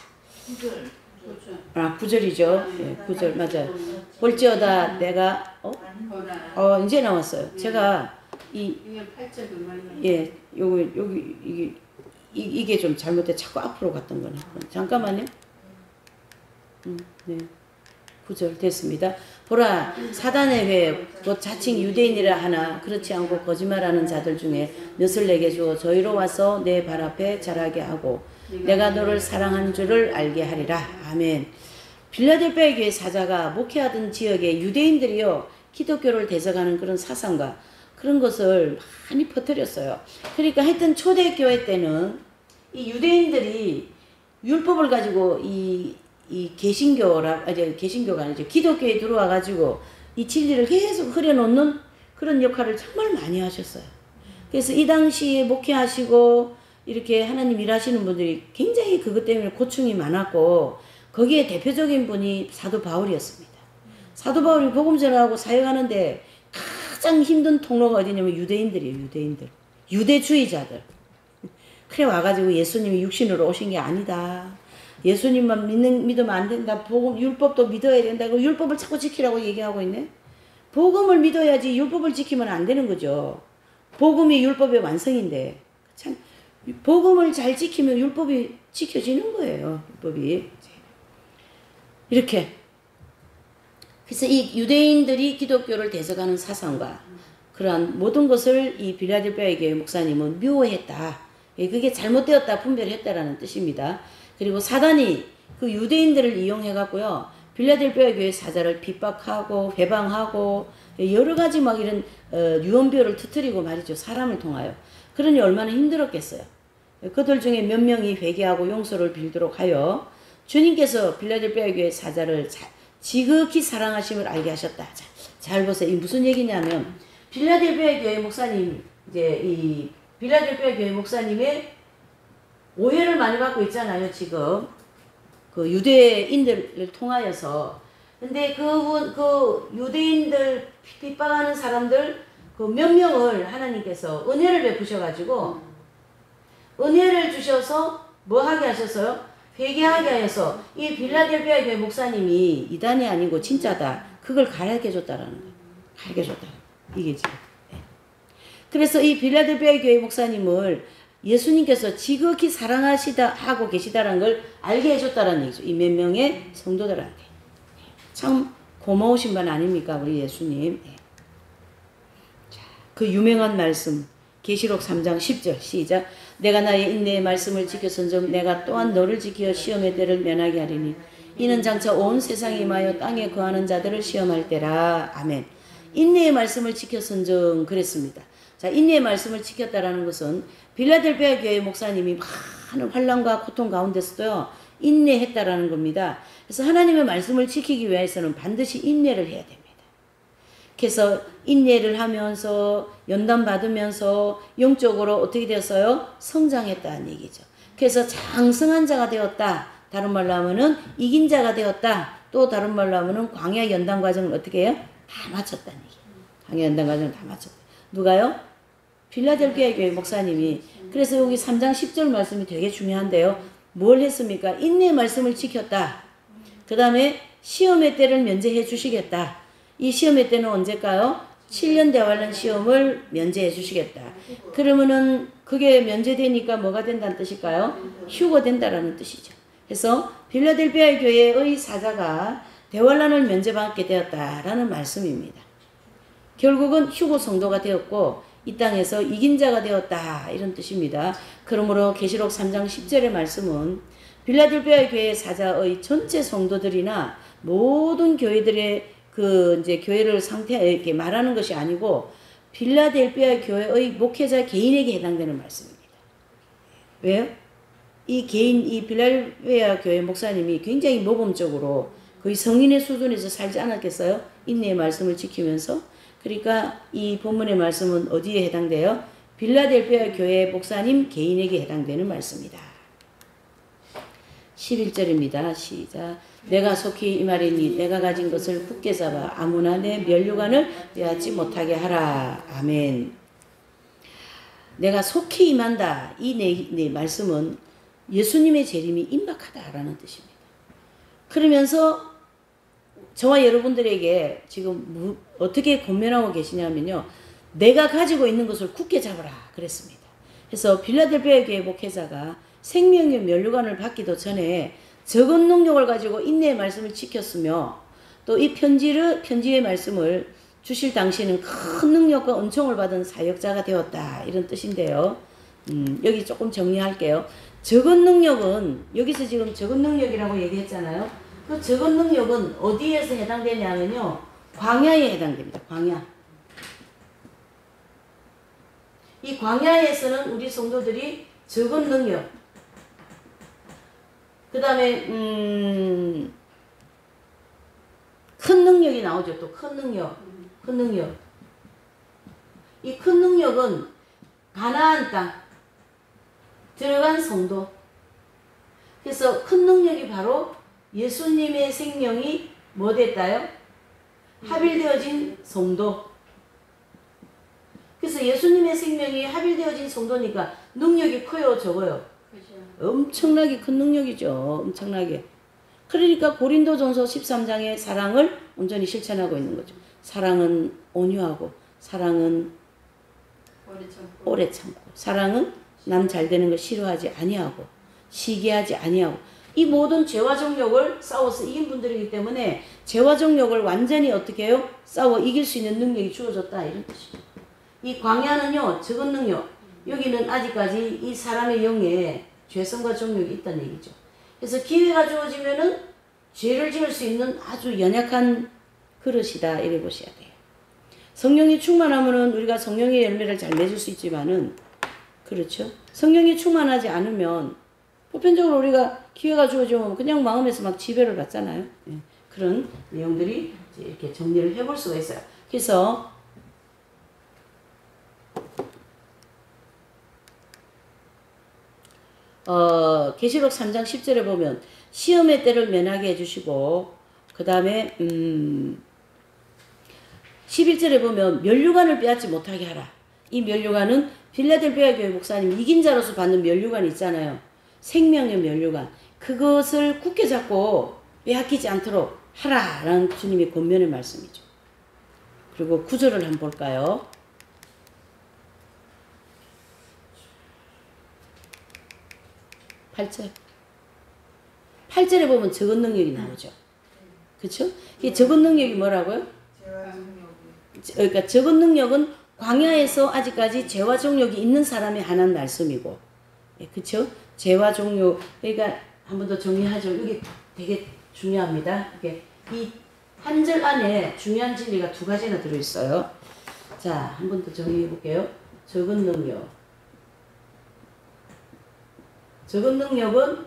9절이죠. 예, 9절 맞아요. 볼지어다 내가 이제 나왔어요. 제가 이게 좀 잘못돼 자꾸 앞으로 갔던 거네. 잠깐만요. 네. 9절 됐습니다. 보라 사단의 회 곧 자칭 유대인이라 하나 그렇지 않고 거짓말하는 자들 중에 몇을 내게 주어 저희로 와서 내 발 앞에 자라게 하고 내가 너를 사랑한 줄을 알게 하리라. 아멘. 빌라델비아 교회 사자가 목회하던 지역에 유대인들이요 기독교를 대적하는 그런 사상과 그런 것을 많이 퍼뜨렸어요. 그러니까 하여튼 초대교회 때는 이 유대인들이 율법을 가지고 이 개신교가 아니죠. 기독교에 들어와 가지고 이 진리를 계속 흐려놓는 그런 역할을 정말 많이 하셨어요. 그래서 이 당시에 목회하시고 이렇게 하나님 일하시는 분들이 굉장히 그것 때문에 고충이 많았고 거기에 대표적인 분이 사도 바울이었습니다. 사도 바울이 복음 전하고 사역하는데 가장 힘든 통로가 어디냐면 유대인들이에요. 유대주의자들. 그래 와가지고 예수님이 육신으로 오신 게 아니다. 예수님만 믿으면 안 된다. 복음, 율법도 믿어야 된다. 그 율법을 자꾸 지키라고 얘기하고 있네. 복음을 믿어야지 율법을 지키면 안 되는 거죠. 복음이 율법의 완성인데. 참 복음을 잘 지키면 율법이 지켜지는 거예요. 율법이. 이렇게. 그래서 이 유대인들이 기독교를 대적하는 사상과 그러한 모든 것을 이 빌라델피아 교회 목사님은 묘했다. 그게 잘못되었다 분별했다라는 뜻입니다. 그리고 사단이 그 유대인들을 이용해 갖고요. 빌라델피아 교회 사자를 핍박하고 회방하고 여러 가지 막 이런 유언비어를 터뜨리고 말이죠. 사람을 통하여. 그러니 얼마나 힘들었겠어요. 그들 중에 몇 명이 회개하고 용서를 빌도록 하여 주님께서 빌라델피아 교회 사자를 지극히 사랑하심을 알게 하셨다. 잘 보세요. 이 무슨 얘기냐면 빌라델피아 교회 목사님 이제 이 빌라델피아 교회 목사님의 오해를 많이 받고 있잖아요. 지금 그 유대인들을 통하여서. 근데 그 유대인들 핍박하는 사람들 그 몇 명을 하나님께서 은혜를 베푸셔가지고 은혜를 주셔서 뭐 하게 하셨어요? 회개하게 하여서 이 빌라델피아 교회 목사님이 이단이 아니고 진짜다. 그걸 가르쳐줬다라는 거예요. 가르쳐줬다. 이게 지금. 그래서 이 빌라델피아 교회 목사님을 예수님께서 지극히 사랑하시다 하고 계시다라는 걸 알게 해줬다라는 얘기죠. 이 몇 명의 성도들한테. 참 고마우신 분 아닙니까? 우리 예수님. 자, 그 유명한 말씀 계시록 3장 10절 시작. 내가 나의 인내의 말씀을 지켰은즉 내가 또한 너를 지켜 시험의 때를 면하게 하리니 이는 장차 온 세상에 임하여 땅에 거하는 자들을 시험할 때라. 아멘. 인내의 말씀을 지켰은즉 그랬습니다. 자, 인내의 말씀을 지켰다라는 것은 빌라델피아 교회 목사님이 많은 환난과 고통 가운데서도요 인내했다라는 겁니다. 그래서 하나님의 말씀을 지키기 위해서는 반드시 인내를 해야 됩니다. 그래서 인내를 하면서 연단 받으면서 영적으로 어떻게 되었어요? 성장했다는 얘기죠. 그래서 장성한 자가 되었다. 다른 말로 하면은 이긴 자가 되었다. 또 다른 말로 하면은 광야 연단 과정을 어떻게 해요? 다 마쳤다는 얘기예요. 광야 연단 과정을 다 마쳤다. 누가요? 빌라델피아 교회 목사님이. 그래서 여기 3장 10절 말씀이 되게 중요한데요. 뭘 했습니까? 인내의 말씀을 지켰다. 그 다음에 시험의 때를 면제해 주시겠다. 이 시험의 때는 언제일까요? 7년 대환란 시험을 면제해 주시겠다. 그러면은 그게 면제되니까 뭐가 된다는 뜻일까요? 휴거된다라는 뜻이죠. 그래서 빌라델피아 교회의 사자가 대환란을 면제받게 되었다라는 말씀입니다. 결국은 휴거 성도가 되었고 이 땅에서 이긴 자가 되었다 이런 뜻입니다. 그러므로 계시록 3장 10절의 말씀은 빌라델피아 교회 사자의 전체 성도들이나 모든 교회들의 그 이제 교회를 이렇게 말하는 것이 아니고 빌라델피아 교회의 목회자 개인에게 해당되는 말씀입니다. 왜요? 이 개인 이 빌라델피아 교회 목사님이 굉장히 모범적으로 거의 성인의 수준에서 살지 않았겠어요? 인내의 말씀을 지키면서. 그러니까 이 본문의 말씀은 어디에 해당돼요? 빌라델피아 교회 목사님 개인에게 해당되는 말씀이다. 11절입니다. 시작. 내가 속히 이 말이니 내가 가진 것을 굳게 잡아 아무나 내 면류관을 빼앗지 못하게 하라. 아멘. 내가 속히 임한다. 이 내 말씀은 예수님의 재림이 임박하다라는 뜻입니다. 그러면서 저와 여러분들에게 지금 어떻게 권면하고 계시냐면요. 내가 가지고 있는 것을 굳게 잡아라 그랬습니다. 그래서 빌라델피아 교회 목회자가 생명의 면류관을 받기도 전에 적은 능력을 가지고 인내의 말씀을 지켰으며 또 이 편지의 말씀을 주실 당시에는 큰 능력과 은총을 받은 사역자가 되었다 이런 뜻인데요. 여기 조금 정리할게요. 적은 능력은 여기서 지금 적은 능력이라고 얘기했잖아요. 그 적은 능력은 어디에서 해당되냐면요. 광야에 해당됩니다. 광야. 이 광야에서는 우리 성도들이 적은 능력 그 다음에 큰 능력이 나오죠. 또 큰 능력. 이 큰 능력은 가나안 땅 들어간 성도. 그래서 큰 능력이 바로 예수님의 생명이 뭐 됐다요? 합일되어진 성도. 그래서 예수님의 생명이 합일되어진 성도니까 능력이 커요, 적어요? 엄청나게 큰 능력이죠. 엄청나게. 그러니까 고린도전서 13장의 사랑을 온전히 실천하고 있는 거죠. 사랑은 온유하고 사랑은 오래 참고 사랑은 남 잘 되는 걸 싫어하지 아니하고 시기하지 아니하고 이 모든 죄와 정욕을 싸워서 이긴 분들이기 때문에 죄와 정욕을 완전히 어떻게 해요? 싸워 이길 수 있는 능력이 주어졌다 이런 뜻입니다. 이 광야는요, 적은 능력. 여기는 아직까지 이 사람의 영에 죄성과 정욕이 있다는 얘기죠. 그래서 기회가 주어지면은 죄를 지을 수 있는 아주 연약한 그릇이다. 이래 보셔야 돼요. 성령이 충만하면은 우리가 성령의 열매를 잘 맺을 수 있지만은, 그렇죠? 성령이 충만하지 않으면 보편적으로 우리가 기회가 주어지면 그냥 마음에서 막 지배를 받잖아요. 예, 그런 내용들이 이렇게 정리를 해볼 수가 있어요. 그래서 계시록 3장 10절에 보면 시험의 때를 면하게 해주시고, 그 다음에 11절에 보면 면류관을 빼앗지 못하게 하라. 이 면류관은 필라델피아 교회 목사님 이긴 자로서 받는 면류관이 있잖아요. 생명의 면류관. 그것을 굳게 잡고 빼앗기지 않도록 하라라는 주님의 권면의 말씀이죠. 그리고 9절을 한번 볼까요? 8절. 8절에 보면 적은 능력이 나오죠. 그쵸? 이 적은 능력이 뭐라고요? 그러니까 적은 능력은 광야에서 아직까지 죄와 정욕이 있는 사람이 하는 말씀이고, 예, 그쵸? 죄와 정욕. 그러니까 한 번 더 정리하죠. 이게 되게 중요합니다. 이게 이 한 절 안에 중요한 진리가 두 가지나 들어있어요. 자, 한 번 더 정리해 볼게요. 적은 능력. 적은 능력은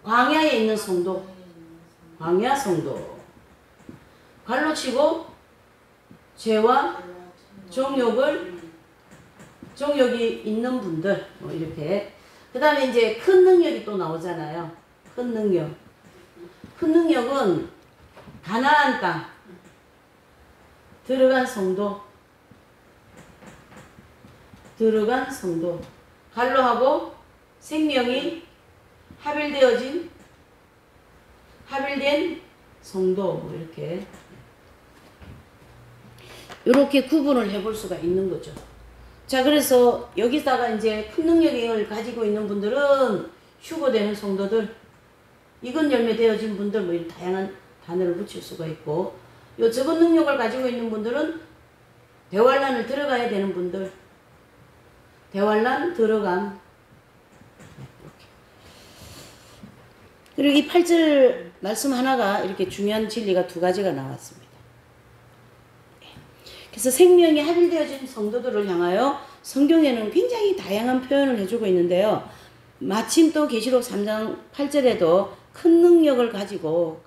광야에 있는 성도, 광야 성도. 발로 치고 죄와 정욕이 있는 분들, 뭐 이렇게. 그 다음에 이제 큰 능력이 또 나오잖아요. 큰 능력. 큰 능력은 가나안 땅 들어간 성도, 갈로하고 생명이 합일된 성도, 뭐 이렇게 구분을 해볼 수가 있는 거죠. 자, 그래서 여기다가 이제 큰 능력을 가지고 있는 분들은 휴거되는 성도들, 익은 열매 되어진 분들, 뭐 이런 다양한 단어를 붙일 수가 있고, 요 적은 능력을 가지고 있는 분들은 대환란을 들어가야 되는 분들, 대환란 들어감. 그리고 이 8절 말씀 하나가 이렇게 중요한 진리가 두 가지가 나왔습니다. 그래서 생명이 합일되어진 성도들을 향하여 성경에는 굉장히 다양한 표현을 해주고 있는데요. 마침 또 계시록 3장 8절에도 큰 능력을 가지고,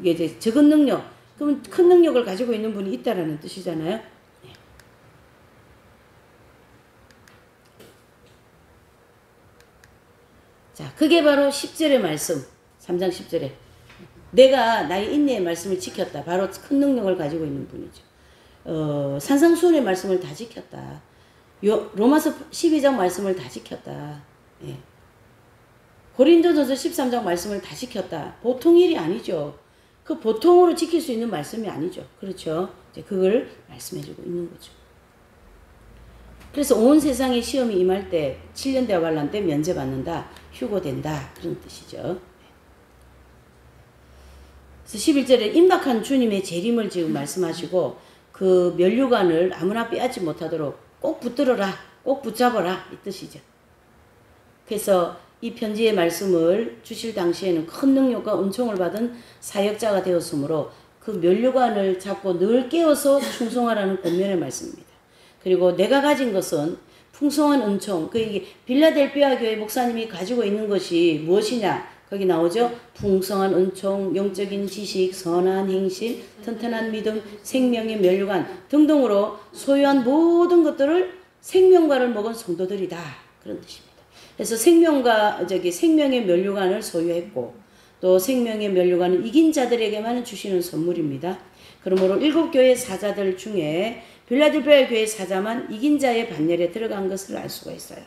이게 이제 적은 능력, 그러면 큰 능력을 가지고 있는 분이 있다라는 뜻이잖아요. 자, 그게 바로 10절의 말씀, 3장 10절에 내가 나의 인내의 말씀을 지켰다. 바로 큰 능력을 가지고 있는 분이죠. 산상수훈의 말씀을 다 지켰다. 로마서 12장 말씀을 다 지켰다. 예. 고린도전서 13장 말씀을 다 지켰다. 보통 일이 아니죠. 그 보통으로 지킬 수 있는 말씀이 아니죠. 그렇죠? 이제 그걸 말씀해주고 있는 거죠. 그래서 온 세상에 시험이 임할 때 7년 대환란 때 면제받는다. 휴고된다. 그런 뜻이죠. 그래서 11절에 임박한 주님의 재림을 지금 말씀하시고, 그 면류관을 아무나 빼앗지 못하도록 꼭 붙들어라, 꼭 붙잡아라, 이 뜻이죠. 그래서 이 편지의 말씀을 주실 당시에는 큰 능력과 은총을 받은 사역자가 되었으므로 그 면류관을 잡고 늘 깨워서 충성하라는 권면의 말씀입니다. 그리고 내가 가진 것은 풍성한 은총, 그 빌라델피아 교회 목사님이 가지고 있는 것이 무엇이냐? 거기 나오죠? 풍성한 은총, 영적인 지식, 선한 행실, 튼튼한 믿음, 생명의 면류관 등등으로 소유한 모든 것들을 생명과를 먹은 성도들이다. 그런 뜻입니다. 그래서 생명의 면류관을 소유했고, 또 생명의 면류관은 이긴 자들에게만 주시는 선물입니다. 그러므로 7교회 사자들 중에 빌라델피아 교회 사자만 이긴 자의 반열에 들어간 것을 알 수가 있어요.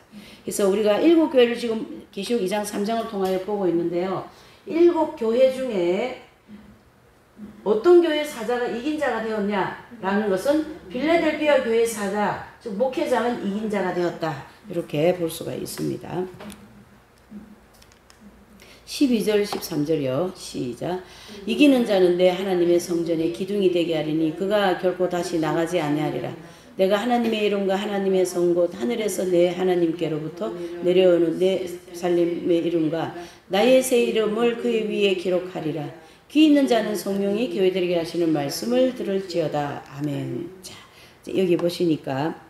그래서 우리가 7교회를 지금 계시록 2장 3장을 통하여 보고 있는데요. 7교회 중에 어떤 교회 사자가 이긴 자가 되었냐라는 것은 빌라델피아 교회 사자, 즉 목회자는 이긴 자가 되었다. 이렇게 볼 수가 있습니다. 12절 13절이요. 시작. 이기는 자는 내 하나님의 성전에 기둥이 되게 하리니 그가 결코 다시 나가지 아니하리라. 내가 하나님의 이름과 하나님의 성 곧 하늘에서 내 하나님께로부터 내려오는 내 살림의 이름과 나의 새 이름을 그의 위에 기록하리라. 귀 있는 자는 성령이 교회들에게 하시는 말씀을 들을지어다. 아멘. 자, 여기 보시니까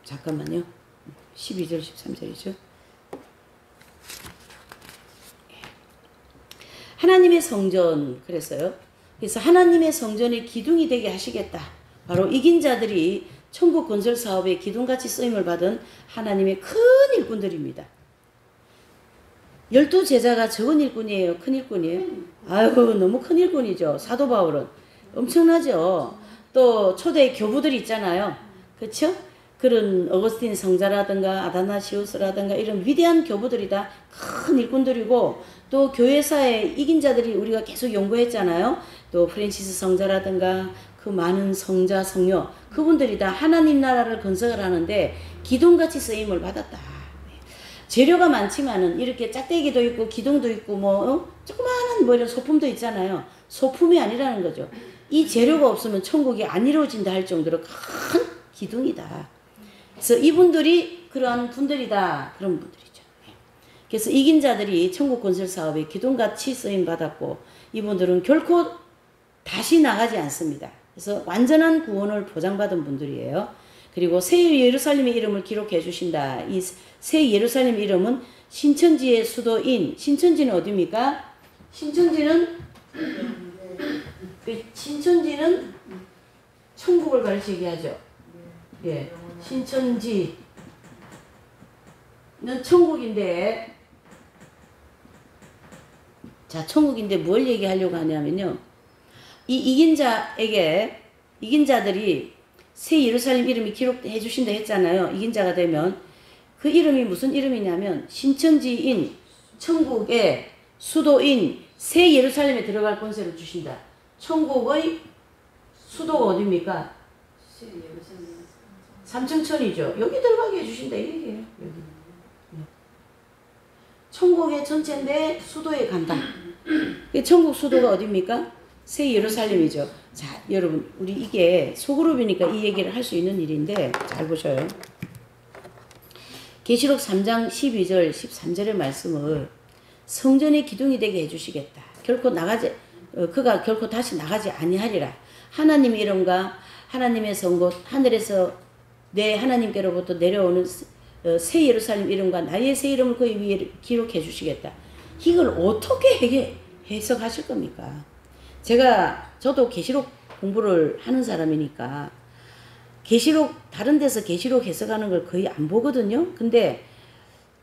잠깐만요. 12절 13절이죠. 하나님의 성전 그랬어요. 그래서 하나님의 성전의 기둥이 되게 하시겠다. 바로 이긴 자들이 천국 건설 사업에 기둥같이 쓰임을 받은 하나님의 큰 일꾼들입니다. 12제자가 적은 일꾼이에요? 큰 일꾼이에요? 아유, 너무 큰 일꾼이죠. 사도 바울은. 엄청나죠. 또 초대 교부들이 있잖아요. 그렇죠? 그런 어거스틴 성자라든가 아다나시우스라든가 이런 위대한 교부들이 다 큰 일꾼들이고, 또 교회사에 이긴 자들이 우리가 계속 연구했잖아요. 또 프랜시스 성자라든가 그 많은 성자 성녀, 그분들이 다 하나님 나라를 건설을 하는데 기둥같이 쓰임을 받았다. 재료가 많지만은 이렇게 짝대기도 있고 기둥도 있고 조그마한 이런 소품도 있잖아요. 소품이 아니라는 거죠. 이 재료가 없으면 천국이 안 이루어진다 할 정도로 큰 기둥이다. 그래서 이분들이 그러한 분들이다. 그런 분들이죠. 그래서 이긴 자들이 천국 건설 사업에 기둥같이 쓰임 받았고, 이분들은 결코 다시 나가지 않습니다. 그래서 완전한 구원을 보장받은 분들이에요. 그리고 새 예루살렘의 이름을 기록해 주신다. 이 새 예루살렘 이름은 신천지의 수도인, 신천지는 어디입니까? 신천지는 천국을 가르치게 하죠. 예, 신천지는 천국인데, 자, 천국인데 뭘 얘기하려고 하냐면요. 이 이긴 자들이 새 예루살렘 이름이 기록해 주신다 했잖아요. 이긴 자가 되면. 그 이름이 무슨 이름이냐면 신천지인, 천국의 수도인 새 예루살렘에 들어갈 권세를 주신다. 천국의 수도가 어디입니까? 삼층천이죠. 여기 들어가게 해주신다 이 얘기예요. 여기. 천국의 전체인데 수도에 간다. 천국 수도가 어디입니까? 새 예루살렘이죠. 자, 여러분, 우리 이게 소그룹이니까 이 얘기를 할 수 있는 일인데 잘 보셔요. 계시록 3장 12절 13절의 말씀을 성전의 기둥이 되게 해주시겠다. 그가 결코 다시 나가지 아니하리라. 하나님의 이름과 하나님의 성 곧 하늘에서 내 하나님께로부터 내려오는 새 예루살렘 이름과 나의 새 이름을 그 위에 기록해 주시겠다. 이걸 어떻게 해석하실 겁니까? 저도 계시록 공부를 하는 사람이니까 계시록, 다른 데서 계시록 해석하는 걸 거의 안 보거든요. 근데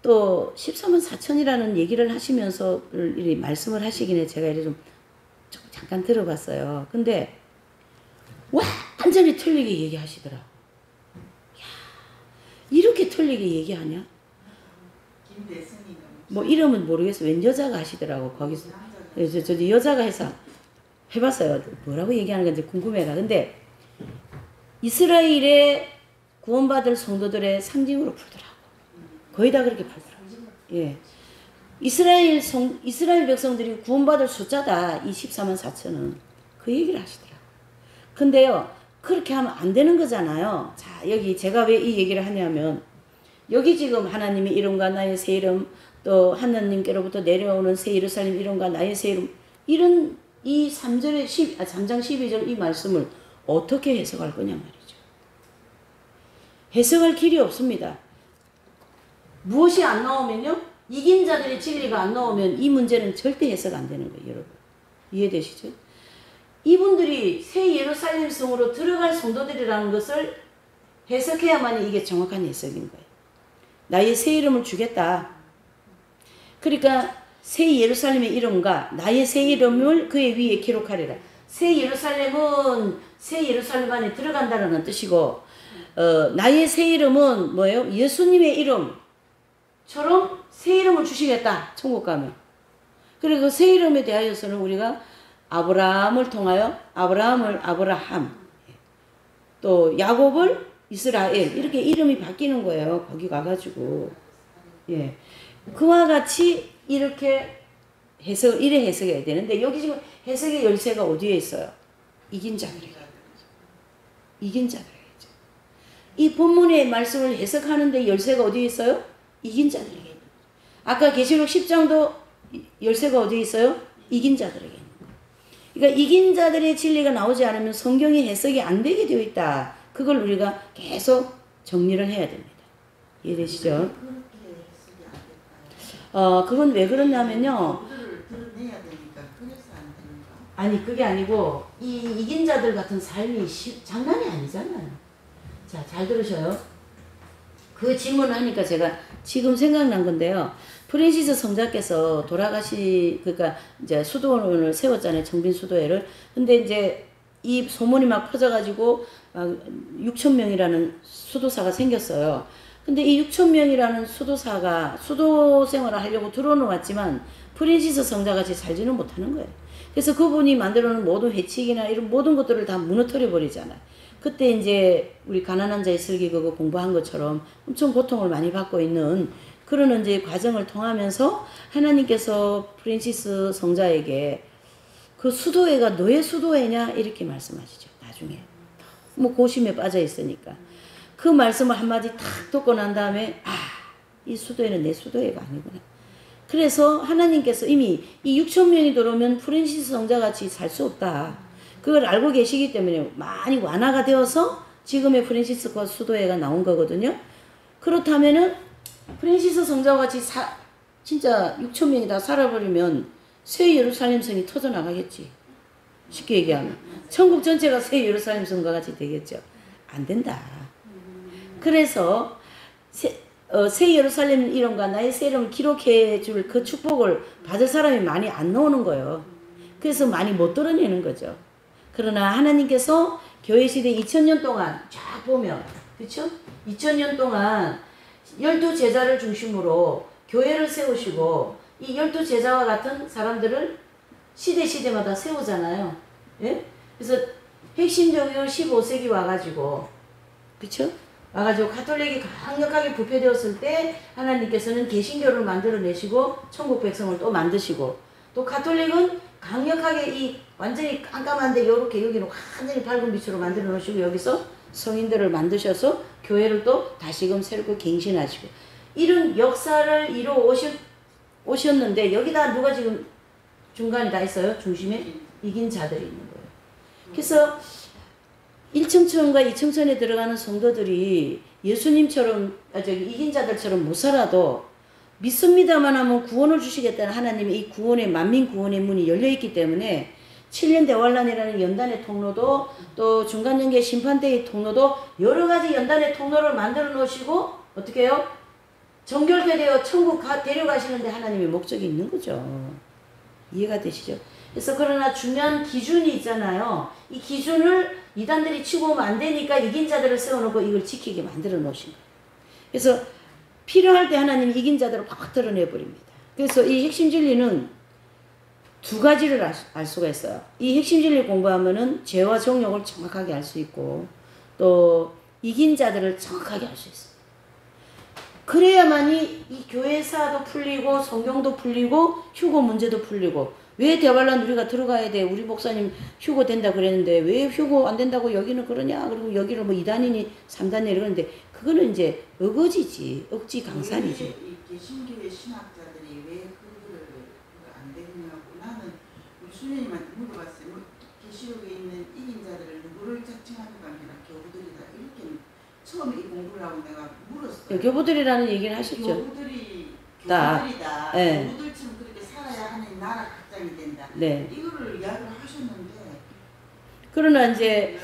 또 13만 4천이라는 얘기를 하시면서 이 말씀을 하시긴 제가 이렇게 좀 잠깐 들어봤어요. 근데 완전히 틀리게 얘기하시더라. 이렇게 틀리게 얘기하냐? 뭐 이름은 모르겠어. 웬 여자가 하시더라고. 거기서 저 여자가 해서 해봤어요. 뭐라고 얘기하는 건지 궁금해라. 근데 이스라엘의 구원받을 성도들의 상징으로 풀더라고. 거의 다 그렇게 풀더라고. 예. 이스라엘 백성들이 구원받을 숫자다. 이 14만 4천은. 그 얘기를 하시더라고. 근데요, 그렇게 하면 안 되는 거잖아요. 자, 여기 제가 왜 이 얘기를 하냐면, 여기 지금 하나님의 이름과 나의 새 이름, 또 하나님께로부터 내려오는 새 예루살렘 이름과 나의 새 이름, 이런 이 3장 12절 이 말씀을 어떻게 해석할 거냐 말이죠. 해석할 길이 없습니다. 무엇이 안 나오면요, 이긴 자들의 진리가 안 나오면 이 문제는 절대 해석 안 되는 거예요, 여러분. 이해되시죠? 이분들이 새 예루살렘 성으로 들어갈 성도들이라는 것을 해석해야만 이게 정확한 해석인 거예요. 나의 새 이름을 주겠다. 그러니까 새 예루살렘의 이름과 나의 새 이름을 그의 위에 기록하리라. 새 예루살렘은 새 예루살렘 안에 들어간다는 뜻이고, 나의 새 이름은 뭐예요? 예수님의 이름처럼 새 이름을 주시겠다. 천국 가면. 그리고 그 새 이름에 대하여서는 우리가 아브라함을 통하여 아브라함을 아브라함, 또 야곱을 이스라엘, 이렇게 이름이 바뀌는 거예요. 거기 가가지고. 예. 그와 같이 이렇게 해석을 이래 해석해야 되는데 여기 지금 해석의 열쇠가 어디에 있어요? 이긴 자들에게. 이긴 자들에게죠. 이 본문의 말씀을 해석하는데 열쇠가 어디에 있어요? 이긴 자들에게. 아까 계시록 10장도 열쇠가 어디에 있어요? 이긴 자들에게. 그러니까 이긴 자들의 진리가 나오지 않으면 성경의 해석이 안 되게 되어 있다. 그걸 우리가 계속 정리를 해야 됩니다. 이해되시죠? 그건 왜 그러냐면요. 아니 그게 아니고 이 이긴 자들 같은 삶이 장난이 아니잖아요. 자, 잘 들으셔요. 그 질문을 하니까 제가 지금 생각난 건데요. 프랜시스 성자께서 그러니까 이제 수도원을 세웠잖아요. 정빈 수도회를. 근데 이제 이 소문이 막 퍼져가지고 막 6천 명이라는 수도사가 생겼어요. 근데 이 6천 명이라는 수도사가 수도 생활을 하려고 들어오는 왔지만 프랜시스 성자같이 살지는 못하는 거예요. 그래서 그분이 만들어 놓은 모든 회칙이나 이런 모든 것들을 다 무너뜨려 버리잖아요. 그때 이제 우리 가난한 자의 슬기 그거 공부한 것처럼 엄청 고통을 많이 받고 있는 그런 이제 과정을 통하면서 하나님께서 프랜시스 성자에게 그 수도회가 너의 수도회냐 이렇게 말씀하시죠. 나중에 뭐 고심에 빠져 있으니까 그 말씀을 한마디 탁 듣고 난 다음에 이 수도회는 내 수도회가 아니구나. 그래서 하나님께서 이미 이 6천 명이 들어오면 프랜시스 성자같이 살 수 없다. 그걸 알고 계시기 때문에 많이 완화가 되어서 지금의 프랜시스 수도회가 나온 거거든요. 그렇다면은 프랜시스 성자같이 진짜 6천 명이 다 살아버리면 새 예루살렘 성이 터져나가겠지. 쉽게 얘기하면 천국 전체가 새 예루살렘 성과 같이 되겠죠. 안 된다. 그래서 새 예루살렘 이름과 나의 새 이름을 기록해 줄 그 축복을 받을 사람이 많이 안 나오는 거예요. 그래서 많이 못 드러내는 거죠. 그러나 하나님께서 교회 시대 2000년 동안 쫙 보면 그렇죠? 2000년 동안 12제자를 중심으로 교회를 세우시고 이 12제자와 같은 사람들을 시대마다 세우잖아요. 예? 그래서 핵심적으로 15세기 와가지고 그렇죠? 와가지고 가톨릭이 강력하게 부패되었을 때 하나님께서는 개신교를 만들어내시고 천국 백성을 또 만드시고 또 가톨릭은 강력하게 완전히 깜깜한데 이렇게 여기는 완전히 밝은 빛으로 만들어 놓으시고 여기서 성인들을 만드셔서 교회를 또 다시금 새롭게 갱신하시고 이런 역사를 이루어 오셨는데 여기다 누가 지금 중간에 다 있어요? 중심에 이긴 자들이 있는 거예요. 그래서 1층천과 2층천에 들어가는 성도들이 예수님처럼 이긴 자들처럼 못 살아도 믿습니다만 하면 구원을 주시겠다는 하나님의 이 구원의 만민 구원의 문이 열려있기 때문에 7년 대환란이라는 연단의 통로도 또 중간연계 심판대의 통로도 여러가지 연단의 통로를 만들어 놓으시고 어떻게 해요? 정결케 되어 천국 데려가시는데 하나님의 목적이 있는 거죠. 이해가 되시죠? 그래서 그러나 중요한 기준이 있잖아요. 이 기준을 이단들이 치고 오면 안 되니까 이긴 자들을 세워놓고 이걸 지키게 만들어 놓으신 거예요. 그래서 필요할 때 하나님이 이긴 자들을 팍 드러내버립니다. 그래서 이 핵심 진리는 두 가지를 알 수가 있어요. 이 핵심 진리를 공부하면은 죄와 정욕을 정확하게 알 수 있고 또 이긴 자들을 정확하게 알 수 있어요. 그래야만이 이 교회사도 풀리고 성경도 풀리고 휴고 문제도 풀리고 왜 대환란 우리가 들어가야 돼? 우리 목사님 휴고 된다 그랬는데 왜 휴고 안 된다고 여기는 그러냐? 그리고 여기를 뭐 2단이니 3단이니 이러는데 그거는 이제 어거지지. 억지 강산이지. 개신교의 신학자들이 왜 그거를 안 되느냐고 나는 우리 수녀님한테 물어봤어요. 계시록에 있는 이긴 자들을 누구를 자칭하는가 아니라 교부들이다. 이렇게 처음에 이 공부를 하고 내가 물었어요. 네, 교부들이라는 얘기를 하셨죠. 교부들이다. 네. 교부들처럼 그렇게 살아야 하는 나라 각장이 된다. 네. 이거를 이야기를 하셨는데 그러나 이제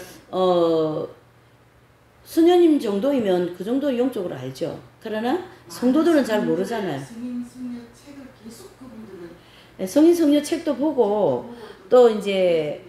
수녀님 정도이면 그 정도 영적으로 알죠. 그러나 성도들은 잘 모르잖아요. 성인 성녀 책을 계속 그분들은 성인 성녀 책도 보고 또 이제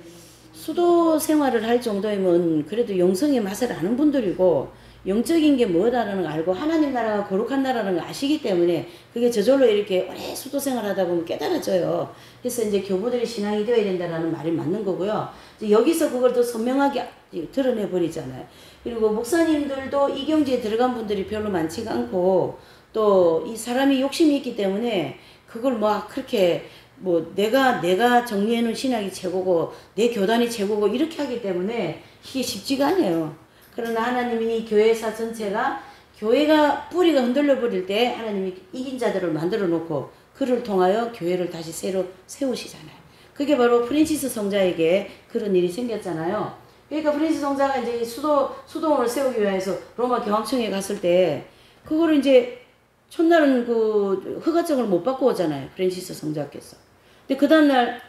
수도 생활을 할 정도이면 그래도 영성의 맛을 아는 분들이고 영적인 게 뭐다라는 걸 알고 하나님 나라가 거룩한 나라라는 걸 아시기 때문에 그게 저절로 이렇게 오래 수도 생활하다 보면 깨달아져요. 그래서 이제 교부들이 신앙이 되어야 된다는 말이 맞는 거고요. 이제 여기서 그걸 더 선명하게 드러내 버리잖아요. 그리고 목사님들도 이 경지에 들어간 분들이 별로 많지가 않고 또 이 사람이 욕심이 있기 때문에 그걸 막 그렇게 뭐 내가 정리해놓은 신학이 최고고 내 교단이 최고고 이렇게 하기 때문에 이게 쉽지가 않아요. 그러나 하나님이 이 교회사 전체가 교회가 뿌리가 흔들려 버릴 때 하나님이 이긴 자들을 만들어 놓고 그를 통하여 교회를 다시 새로 세우시잖아요. 그게 바로 프랜시스 성자에게 그런 일이 생겼잖아요. 그러니까 프랜시스 성자가 이제 수도원을 세우기 위해서 로마 교황청에 갔을 때 그거를 이제 첫날은 그 허가증을 못 받고 오잖아요. 프랜시스 성자께서. 근데 그 다음날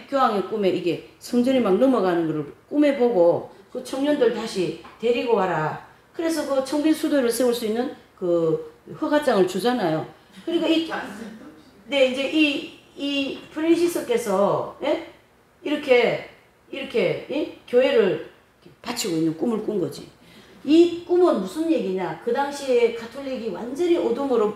교황의 꿈에 이게 성전이 막 넘어가는 거를 꿈에 보고 그 청년들 다시 데리고 와라. 그래서 그 청빈 수도를 세울 수 있는 그 허가장을 주잖아요. 그러니까 이제 이 프랜시스께서 예? 이렇게 예? 교회를 바치고 있는 꿈을 꾼 거지. 이 꿈은 무슨 얘기냐? 그 당시에 가톨릭이 완전히 어둠으로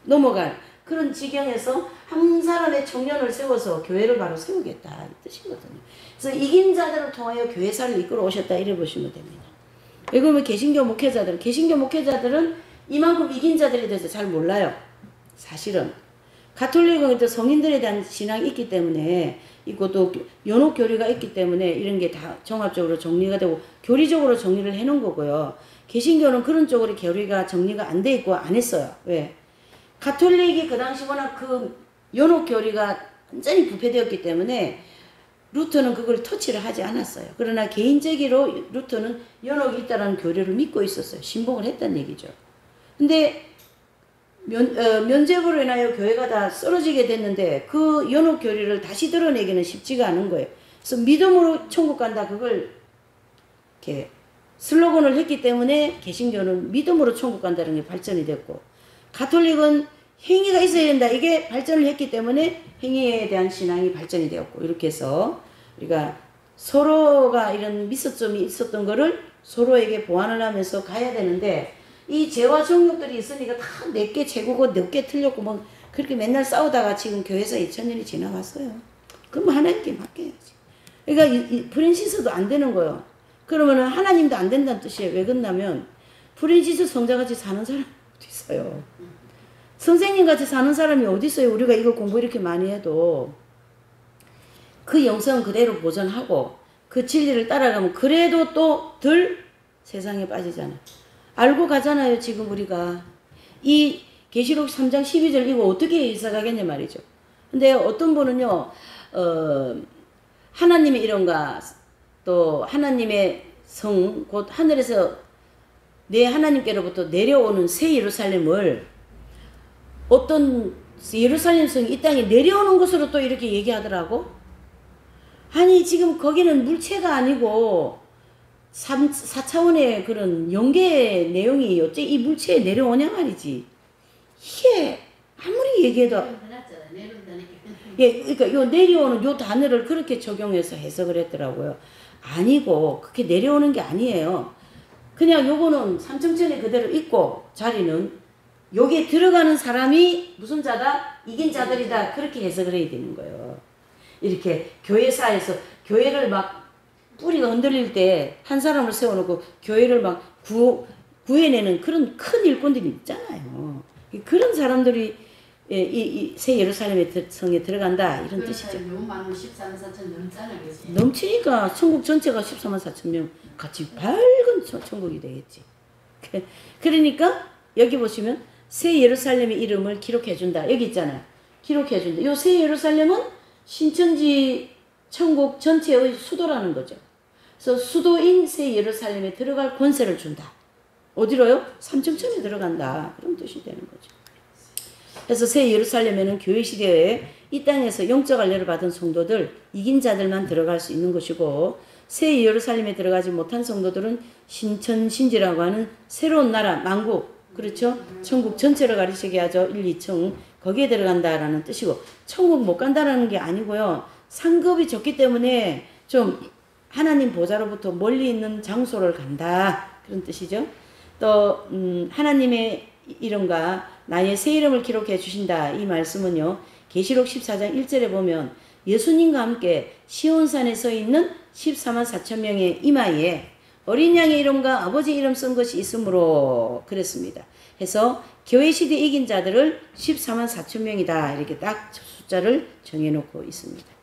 넘어갈 그런 지경에서 한 사람의 청년을 세워서 교회를 바로 세우겠다 이 뜻이거든요. 그래서 이긴 자들을 통하여 교회사를 이끌어 오셨다 이래 보시면 됩니다. 그러면 개신교 목회자들은 이만큼 이긴 자들에 대해서 잘 몰라요. 사실은 가톨릭은 또 성인들에 대한 신앙이 있기 때문에 이것도 연옥 교리가 있기 때문에 이런 게 다 종합적으로 정리가 되고 교리적으로 정리를 해놓은 거고요. 개신교는 그런 쪽으로 교리가 정리가 안 돼 있고 안 했어요. 왜? 가톨릭이 그 당시 워낙 그 연옥 교리가 완전히 부패되었기 때문에 루터는 그걸 터치를 하지 않았어요. 그러나 개인적으로 루터는 연옥이 있다는 교리를 믿고 있었어요. 신봉을 했다는 얘기죠. 근데 면죄부로 인하여 교회가 다 쓰러지게 됐는데 그 연옥 교리를 다시 드러내기는 쉽지가 않은 거예요. 그래서 믿음으로 천국 간다 그걸 이렇게 슬로건을 했기 때문에 개신교는 믿음으로 천국 간다는 게 발전이 됐고 가톨릭은 행위가 있어야 된다 이게 발전을 했기 때문에 행위에 대한 신앙이 발전이 되었고 이렇게 해서 우리가 서로가 이런 미스점이 있었던 거를 서로에게 보완을 하면서 가야 되는데 이 죄와 정욕들이 있으니까 다 내게 최고고 내게 틀렸고 뭐 그렇게 맨날 싸우다가 지금 교회에서 2000년이 지나갔어요. 그럼 하나님께 맡겨야지. 그러니까 이 프랜시스도 안 되는 거예요. 그러면은 하나님도 안 된다는 뜻이에요. 왜 그러냐면 프랜시스 성자같이 사는 사람이 어디 있어요. 선생님같이 사는 사람이 어디 있어요. 우리가 이거 공부 이렇게 많이 해도 그 영성은 그대로 보존하고 그 진리를 따라가면 그래도 또 덜 세상에 빠지잖아요. 알고 가잖아요. 지금 우리가 이 계시록 3장 12절 이거 어떻게 해석하겠냐 말이죠. 근데 어떤 분은요 하나님의 이름과 또 하나님의 성 곧 하늘에서 내 하나님께로부터 내려오는 새 예루살렘을 어떤 예루살렘 성이 이 땅에 내려오는 것으로 또 이렇게 얘기하더라고. 아니 지금 거기는 물체가 아니고 4차원의 그런 영계의 내용이 어째 이 물체에 내려오냐 말이지. 이게 아무리 얘기해도 예, 그러니까 요 내려오는 요 단어를 그렇게 적용해서 해석을 했더라고요. 아니고 그렇게 내려오는 게 아니에요. 그냥 요거는 삼층천에 그대로 있고 자리는 여기에 들어가는 사람이 무슨 자다? 이긴 자들이다. 그렇게 해석을 해야 되는 거예요. 이렇게 교회사에서 교회를 막 뿌리가 흔들릴 때 한 사람을 세워놓고 교회를 막 구해내는 그런 큰 일꾼들이 있잖아요. 그런 사람들이 이 새 예루살렘의 성에 들어간다 이런 뜻이죠. 요만 14만 4천 넘잖아, 그지? 넘치니까 천국 전체가 14만 4천 명 같이 밝은 천국이 되겠지. 그러니까 여기 보시면 새 예루살렘의 이름을 기록해준다. 여기 있잖아요. 기록해준다. 요 새 예루살렘은 신천지 천국 전체의 수도라는 거죠. 그래서 수도인 새 예루살렘에 들어갈 권세를 준다. 어디로요? 삼층천에 들어간다. 그런 뜻이 되는 거죠. 그래서 새 예루살렘에는 교회 시대에 이 땅에서 영적 할례를 받은 성도들, 이긴 자들만 들어갈 수 있는 것이고 새 예루살렘에 들어가지 못한 성도들은 신천신지라고 하는 새로운 나라, 만국, 그렇죠? 천국 전체를 가리키게 하죠. 1, 2층. 거기에 들어간다라는 뜻이고 천국 못 간다라는 게 아니고요. 상급이 적기 때문에 좀 하나님 보좌로부터 멀리 있는 장소를 간다. 그런 뜻이죠. 또 하나님의 이름과 나의 새 이름을 기록해 주신다. 이 말씀은요. 계시록 14장 1절에 보면 예수님과 함께 시온산에 서 있는 14만 4천 명의 이마에 어린 양의 이름과 아버지 이름 쓴 것이 있으므로 그랬습니다. 해서 교회 시대 이긴 자들을 14만 4천 명이다. 이렇게 딱 숫자를 정해놓고 있습니다.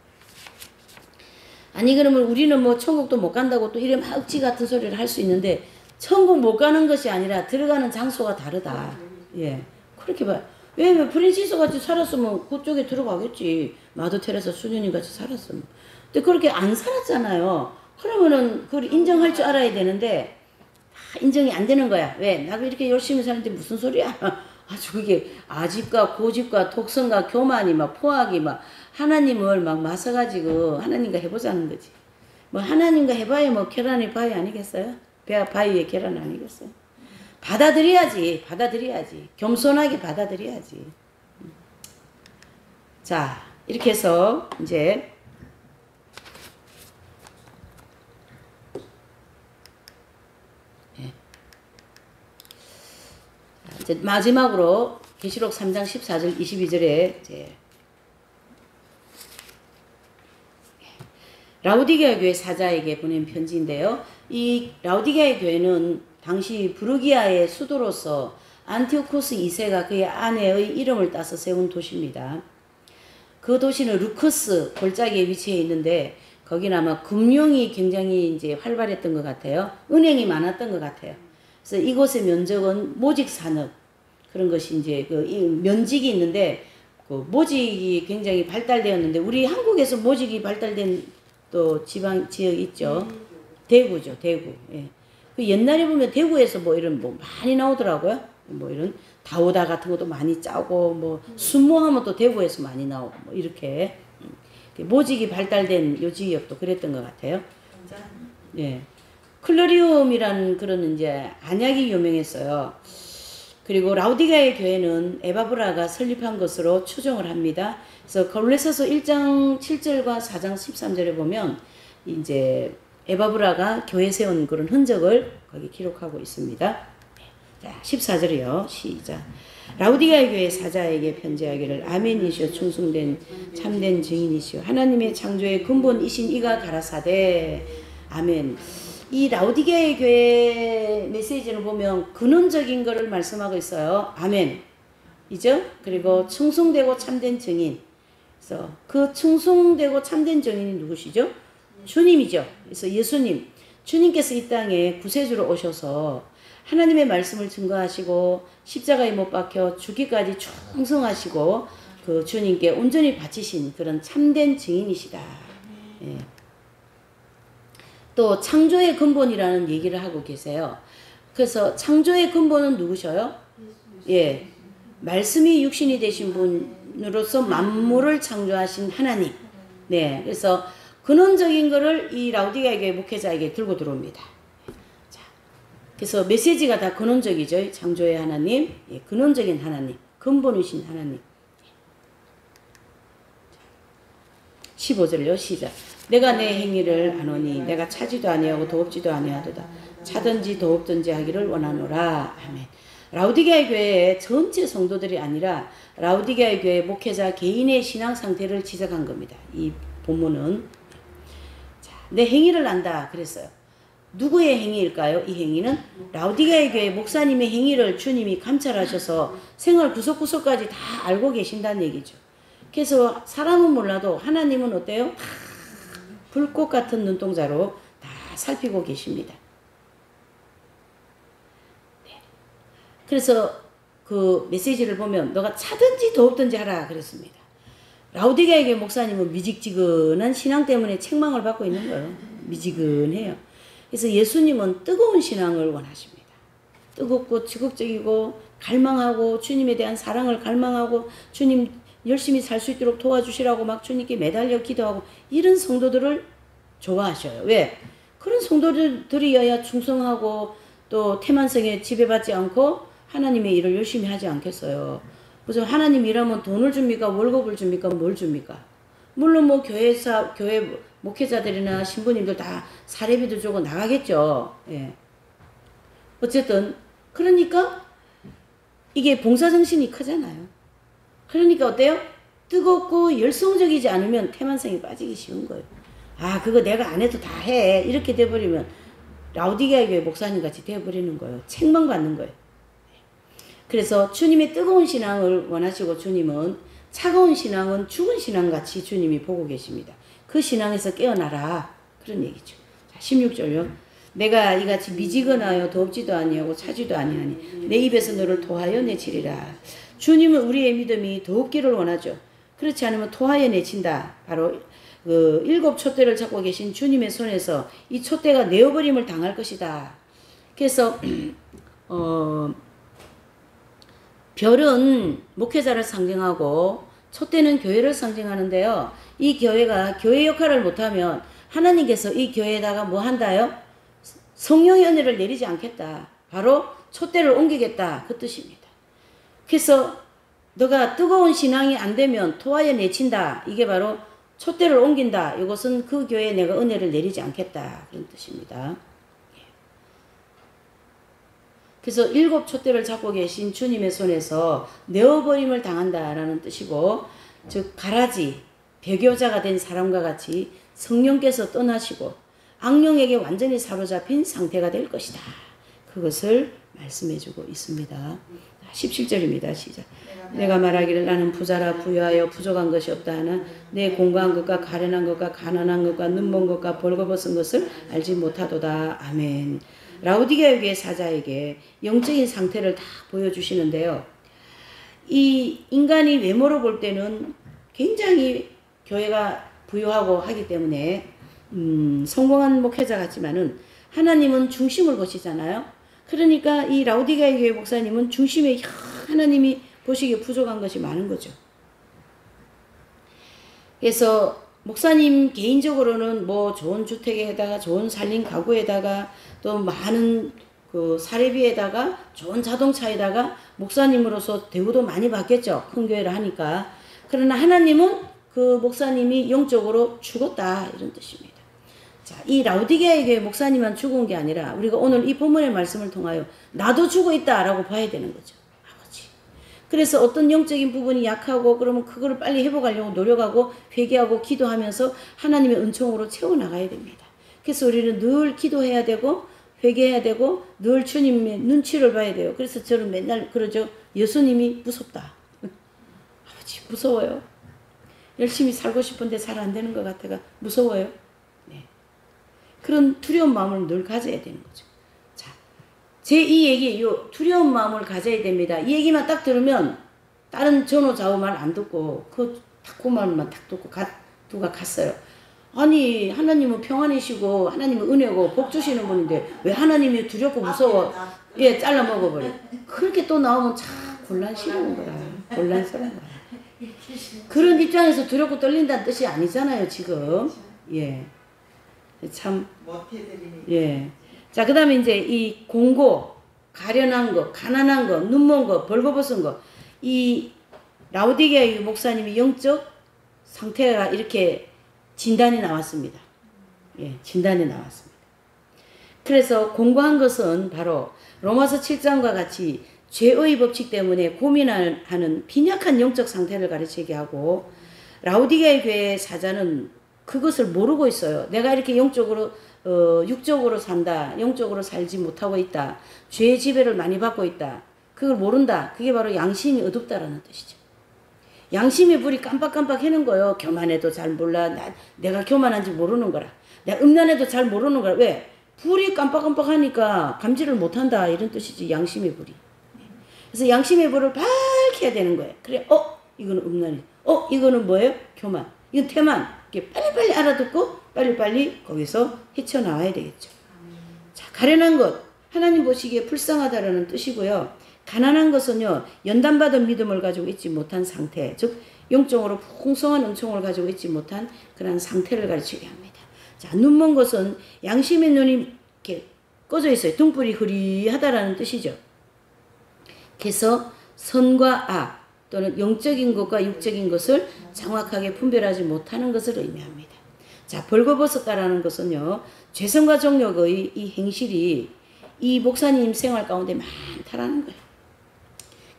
아니 그러면 우리는 뭐 천국도 못 간다고 또 이런 억지 같은 소리를 할 수 있는데 천국 못 가는 것이 아니라 들어가는 장소가 다르다. 예, 그렇게 봐요. 왜냐면 프란시스 같이 살았으면 그쪽에 들어가겠지. 마더 테레사 수녀님 같이 살았으면. 근데 그렇게 안 살았잖아요. 그러면은 그걸 인정할 줄 알아야 되는데 인정이 안 되는 거야. 왜? 나도 이렇게 열심히 사는데 무슨 소리야? 아주 그게 아집과 고집과 독성과 교만이 막 포악이 막 하나님을 막 맞서가지고 하나님과 해보자는 거지. 뭐 하나님과 해봐야 뭐 계란이 바위 아니겠어요? 바위의 계란 아니겠어요? 받아들여야지. 받아들여야지. 겸손하게 받아들여야지. 자, 이렇게 해서 이제 이제 마지막으로 계시록 3장 14절 22절에 이제 라우디게아 교회 사자에게 보낸 편지인데요. 이 라우디게아 교회는 당시 부르기아의 수도로서 안티오코스 2세가 그의 아내의 이름을 따서 세운 도시입니다. 그 도시는 루크스 골짜기에 위치해 있는데 거기는 아마 금융이 굉장히 이제 활발했던 것 같아요. 은행이 많았던 것 같아요. 그래서 이곳의 면적은 모직 산업 그런 것이 이제 그 면직이 있는데 그 모직이 굉장히 발달되었는데 우리 한국에서 모직이 발달된 또 지방 지역 있죠. 대구죠, 대구. 예. 그 옛날에 보면 대구에서 뭐 이런 뭐 많이 나오더라고요. 뭐 이런 다오다 같은 것도 많이 짜고 뭐 순모하면 또 대구에서 많이 나오고 뭐 이렇게 모직이 발달된 요 지역도 그랬던 것 같아요. 예. 클로리움이라는 그런 이제 안약이 유명했어요. 그리고 라우디게아의 교회는 에바브라가 설립한 것으로 추정을 합니다. 그래서 골로새서 1장 7절과 4장 13절에 보면 이제 에바브라가 교회 세운 그런 흔적을 거기 기록하고 있습니다. 자, 14절이요. 시작. 라우디게아 교회 사자에게 편지하기를 아멘이시오 충성된 참된 증인이시오 하나님의 창조의 근본이신 이가 가라사대 아멘. 이 라우디게아 교회 메시지를 보면 근원적인 것을 말씀하고 있어요. 아멘. 이죠? 그리고 충성되고 참된 증인. 그래서 그 충성되고 참된 증인이 누구시죠? 주님이죠. 그래서 예수님. 주님께서 이 땅에 구세주로 오셔서 하나님의 말씀을 증거하시고 십자가에 못 박혀 죽기까지 충성하시고 그 주님께 온전히 바치신 그런 참된 증인이시다. 예. 또 창조의 근본이라는 얘기를 하고 계세요. 그래서 창조의 근본은 누구셔요? 예, 말씀이 육신이 되신 분으로서 만물을 창조하신 하나님. 네, 그래서 근원적인 것을 이 라우디게아 교회 목회자에게 들고 들어옵니다. 자, 그래서 메시지가 다 근원적이죠. 창조의 하나님, 예, 근원적인 하나님, 근본이신 하나님. 15절요, 시작. 내가 내 행위를 아노니 내가 차지도 아니하고 도업지도 아니하도다. 차든지 도업든지 하기를 원하노라. 아멘. 라우디게아 교회의 전체 성도들이 아니라 라우디게아 교회 목회자 개인의 신앙 상태를 지적한 겁니다. 이 본문은. 자, 내 행위를 안다 그랬어요. 누구의 행위일까요? 이 행위는 라우디게아 교회 목사님의 행위를 주님이 감찰하셔서 생활 구석구석까지 다 알고 계신다는 얘기죠. 그래서 사람은 몰라도 하나님은 어때요? 불꽃 같은 눈동자로 다 살피고 계십니다. 네. 그래서 그 메시지를 보면 너가 차든지 더웁든지 하라 그랬습니다. 라우디게아 교회 목사님은 미직지근한 신앙 때문에 책망을 받고 있는 거예요. 미지근해요. 그래서 예수님은 뜨거운 신앙을 원하십니다. 뜨겁고 지극적이고 갈망하고 주님에 대한 사랑을 갈망하고 주님 열심히 살 수 있도록 도와주시라고 막 주님께 매달려 기도하고 이런 성도들을 좋아하셔요. 왜? 그런 성도들이어야 충성하고 또 태만성에 지배받지 않고 하나님의 일을 열심히 하지 않겠어요. 그래서 하나님 일하면 돈을 줍니까? 월급을 줍니까? 뭘 줍니까? 물론 뭐 교회 목회자들이나 신부님들 다 사례비도 주고 나가겠죠. 예. 어쨌든 그러니까 이게 봉사정신이 크잖아요. 그러니까 어때요? 뜨겁고 열성적이지 않으면 태만성에 빠지기 쉬운 거예요. 아, 그거 내가 안 해도 다 해. 이렇게 돼버리면 라우디게아 교회 목사님 같이 돼버리는 거예요. 책망받는 거예요. 그래서 주님의 뜨거운 신앙을 원하시고 주님은 차가운 신앙은 죽은 신앙같이 주님이 보고 계십니다. 그 신앙에서 깨어나라. 그런 얘기죠. 자, 16절요. 내가 이같이 미지근하여 덥지도 아니하고 차지도 아니하니 내 입에서 너를 토하여 내치리라. 주님은 우리의 믿음이 덥기를 원하죠. 그렇지 않으면 토하여 내친다. 바로 그 7 촛대를 잡고 계신 주님의 손에서 이 촛대가 내어버림을 당할 것이다. 그래서 별은 목회자를 상징하고 촛대는 교회를 상징하는데요. 이 교회가 교회 역할을 못하면 하나님께서 이 교회에다가 뭐 한다요? 성령의 은혜를 내리지 않겠다. 바로 촛대를 옮기겠다. 그 뜻입니다. 그래서 너가 뜨거운 신앙이 안 되면 토하여 내친다. 이게 바로 촛대를 옮긴다. 이것은 그 교회에 내가 은혜를 내리지 않겠다. 그런 뜻입니다. 그래서 7 촛대를 잡고 계신 주님의 손에서 내어버림을 당한다라는 뜻이고, 즉 가라지, 배교자가 된 사람과 같이 성령께서 떠나시고 악령에게 완전히 사로잡힌 상태가 될 것이다. 그것을 말씀해주고 있습니다. 17절입니다. 시작. 내가 말하기를 나는 부자라 부유하여 부족한 것이 없다 하나 내 공고한 것과 가련한 것과 가난한 것과 눈먼 것과 벌거벗은 것을 알지 못하도다. 아멘. 라우디게아 교회 사자에게 영적인 상태를 다 보여주시는데요. 이 인간이 외모로 볼 때는 굉장히 교회가 부유하고 하기 때문에 성공한 목회자 같지만은 하나님은 중심을 보시잖아요. 그러니까 이 라우디게아 교회 목사님은 중심에 하나님이 보시기에 부족한 것이 많은 거죠. 그래서 목사님 개인적으로는 뭐 좋은 주택에다가 좋은 살림 가구에다가 또 많은 그 사례비에다가 좋은 자동차에다가 목사님으로서 대우도 많이 받겠죠. 큰 교회를 하니까. 그러나 하나님은 그 목사님이 영적으로 죽었다. 이런 뜻입니다. 자, 이 라우디게아 교회 목사님만 죽은 게 아니라 우리가 오늘 이 본문의 말씀을 통하여 나도 죽어 있다라고 봐야 되는 거죠. 아버지. 그래서 어떤 영적인 부분이 약하고 그러면 그거를 빨리 회복하려고 노력하고 회개하고 기도하면서 하나님의 은총으로 채워나가야 됩니다. 그래서 우리는 늘 기도해야 되고 회개해야 되고 늘 주님의 눈치를 봐야 돼요. 그래서 저는 맨날 그러죠. 예수님이 무섭다. 아버지 무서워요. 열심히 살고 싶은데 잘 안 되는 것 같아가 무서워요. 네. 그런 두려운 마음을 늘 가져야 되는 거죠. 자, 제 이 얘기, 요 두려운 마음을 가져야 됩니다. 이 얘기만 딱 들으면 다른 전후 좌우 말 안 듣고 그 말만 딱 듣고 누가 갔어요. 아니 하나님은 평안이시고 하나님은 은혜고 복 주시는 분인데 왜 하나님이 두렵고 무서워? 예, 잘라 먹어버려. 그렇게 또 나오면 참 곤란스러운 거야. 곤란스러운 거야. 그런 입장에서 두렵고 떨린다는 뜻이 아니잖아요 지금. 예, 참. 예. 자, 그 다음에 이제 이 공고, 가련한 거, 가난한 거, 눈먼 거, 벌거벗은 거, 이 라우디게아 목사님이 영적 상태가 이렇게 진단이 나왔습니다. 예, 진단이 나왔습니다. 그래서 공고한 것은 바로 로마서 7장과 같이 죄의 법칙 때문에 고민하는 빈약한 영적 상태를 가르치게 하고, 라우디게아 교회의 사자는 그것을 모르고 있어요. 내가 이렇게 영적으로 육적으로 산다. 영적으로 살지 못하고 있다. 죄의 지배를 많이 받고 있다. 그걸 모른다. 그게 바로 양심이 어둡다라는 뜻이죠. 양심의 불이 깜빡깜빡 해는 거예요. 교만해도 잘 몰라. 내가 교만한지 모르는 거라. 내가 음란해도 잘 모르는 거라. 왜? 불이 깜빡깜빡 하니까 감지를 못한다. 이런 뜻이지. 양심의 불이. 그래서 양심의 불을 밝혀야 되는 거예요. 그래, 이거는 음란이. 이거는 뭐예요? 교만. 이건 태만. 이렇게 빨리빨리 알아듣고 빨리빨리 거기서 헤쳐나와야 되겠죠. 자, 가련한 것. 하나님 보시기에 불쌍하다라는 뜻이고요. 가난한 것은요, 연단받은 믿음을 가지고 있지 못한 상태, 즉 영적으로 풍성한 은총을 가지고 있지 못한 그런 상태를 가르치게 합니다. 자, 눈먼 것은 양심의 눈이 이렇게 꺼져 있어요. 등불이 흐리하다라는 뜻이죠. 그래서 선과 악 또는 영적인 것과 육적인 것을 정확하게 분별하지 못하는 것을 의미합니다. 자, 벌거벗었다라는 것은요, 죄성과 정욕의 이 행실이 이 목사님 생활 가운데 많다라는 거예요.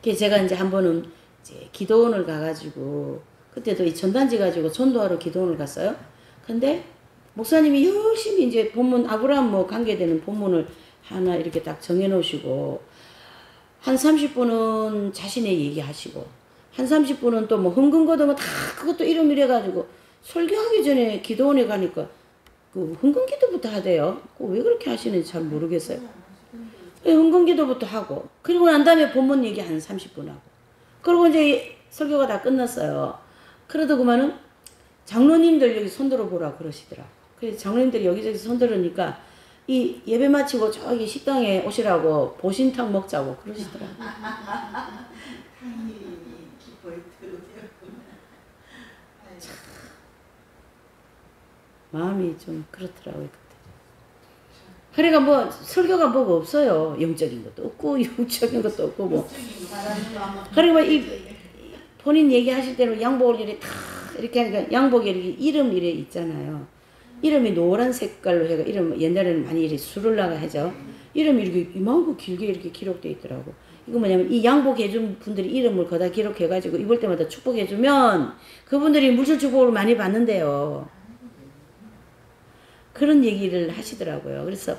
그래서 제가 이제 한 번은 이제 기도원을 가가지고, 그때도 이 전단지 가지고 전도하러 기도원을 갔어요. 근데 목사님이 열심히 이제 본문, 아브라함 관계되는 본문을 하나 이렇게 딱 정해놓으시고, 한 30분은 자신의 얘기하시고 한 30분은 또 뭐 흥금거동은 다 그것도 이름 이래가지고 설교하기 전에 기도원에 가니까 그 흥금기도부터 하대요. 왜 그렇게 하시는지 잘 모르겠어요. 흥금기도부터 하고 그리고 난 다음에 본문 얘기 한 30분 하고 그리고 이제 설교가 다 끝났어요. 그러다 그만은 장로님들 여기 손들어 보라 그러시더라. 그래서 장로님들이 여기저기 손들으니까 이 예배 마치고 저기 식당에 오시라고 보신탕 먹자고 그러시더라. 마음이 좀 그렇더라고요. 그러니까 뭐 설교가 뭐가 없어요. 영적인 것도 없고 영적인 것도 없고 뭐. 그리고 이 본인 얘기하실 때는 양복을 이렇게 다 이렇게 하니까 양복에 이렇게 이름 이래 있잖아요. 이름이 노란 색깔로 해가 이름 옛날에는 많이 이렇게 수를라가 하죠. 이름이 이렇게 이만큼 길게 이렇게 기록되어 있더라고. 이거 뭐냐면 이 양복 해준 분들이 이름을 거다 기록해가지고 입을 때마다 축복해주면 그분들이 물질 축복을 많이 받는데요. 그런 얘기를 하시더라고요. 그래서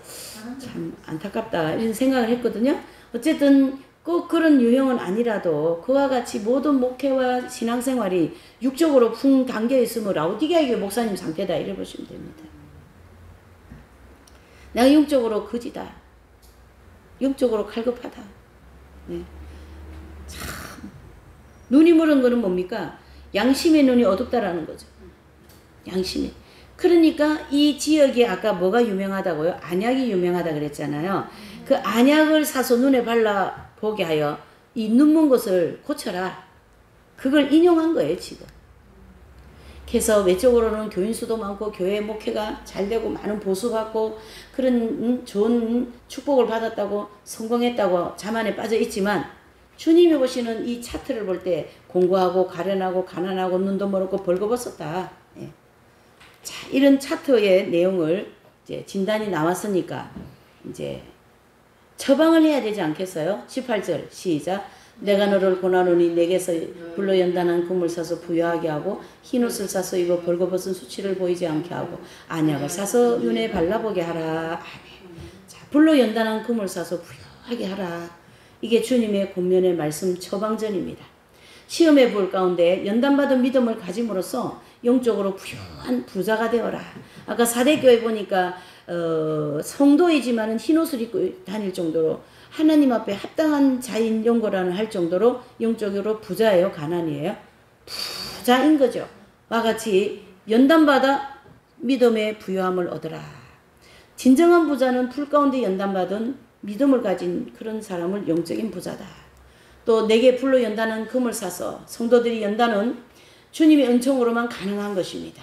참 안타깝다 이런 생각을 했거든요. 어쨌든 꼭 그런 유형은 아니라도 그와 같이 모든 목회와 신앙생활이 육적으로 풍 담겨 있으면 라오디게아의 목사님 상태다 이래 보시면 됩니다. 내가 영적으로 거지다. 영적으로 갈급하다. 네. 참 눈이 멀은 거는 뭡니까? 양심의 눈이 어둡다라는 거죠. 양심이. 그러니까 이 지역에 아까 뭐가 유명하다고요? 안약이 유명하다 그랬잖아요. 그 안약을 사서 눈에 발라 보게 하여 이 눈먼 것을 고쳐라. 그걸 인용한 거예요, 지금. 그래서 외적으로는 교인 수도 많고 교회 목회가 잘 되고 많은 보수받고 그런 좋은 축복을 받았다고 성공했다고 자만에 빠져 있지만 주님이 보시는 이 차트를 볼 때 공고하고 가련하고 가난하고 눈도 멀었고 벌거벗었다. 예. 자, 이런 차트의 내용을 이제 진단이 나왔으니까 이제 처방을 해야 되지 않겠어요? 18절 시작. 내가 너를 고나노니 내게서 불로 연단한 금을 사서 부유하게 하고 흰옷을 사서 입어 벌거벗은 수치를 보이지 않게 하고 안약을 사서 눈에 발라보게 하라. 아멘. 자, 불로 연단한 금을 사서 부유하게 하라. 이게 주님의 권면의 말씀 처방전입니다. 시험의 불 가운데 연단받은 믿음을 가짐으로써 영적으로 부유한 부자가 되어라. 아까 사대교회 보니까 성도이지만은 흰옷을 입고 다닐 정도로 하나님 앞에 합당한 자인 연고라는 할 정도로 영적으로 부자예요? 가난이에요? 부자인 거죠. 와 같이 연단받아 믿음의 부유함을 얻어라. 진정한 부자는 불 가운데 연단받은 믿음을 가진 그런 사람을 영적인 부자다. 또 내게 불로 연다는 금을 사서 성도들이 연다는 주님의 은총으로만 가능한 것입니다.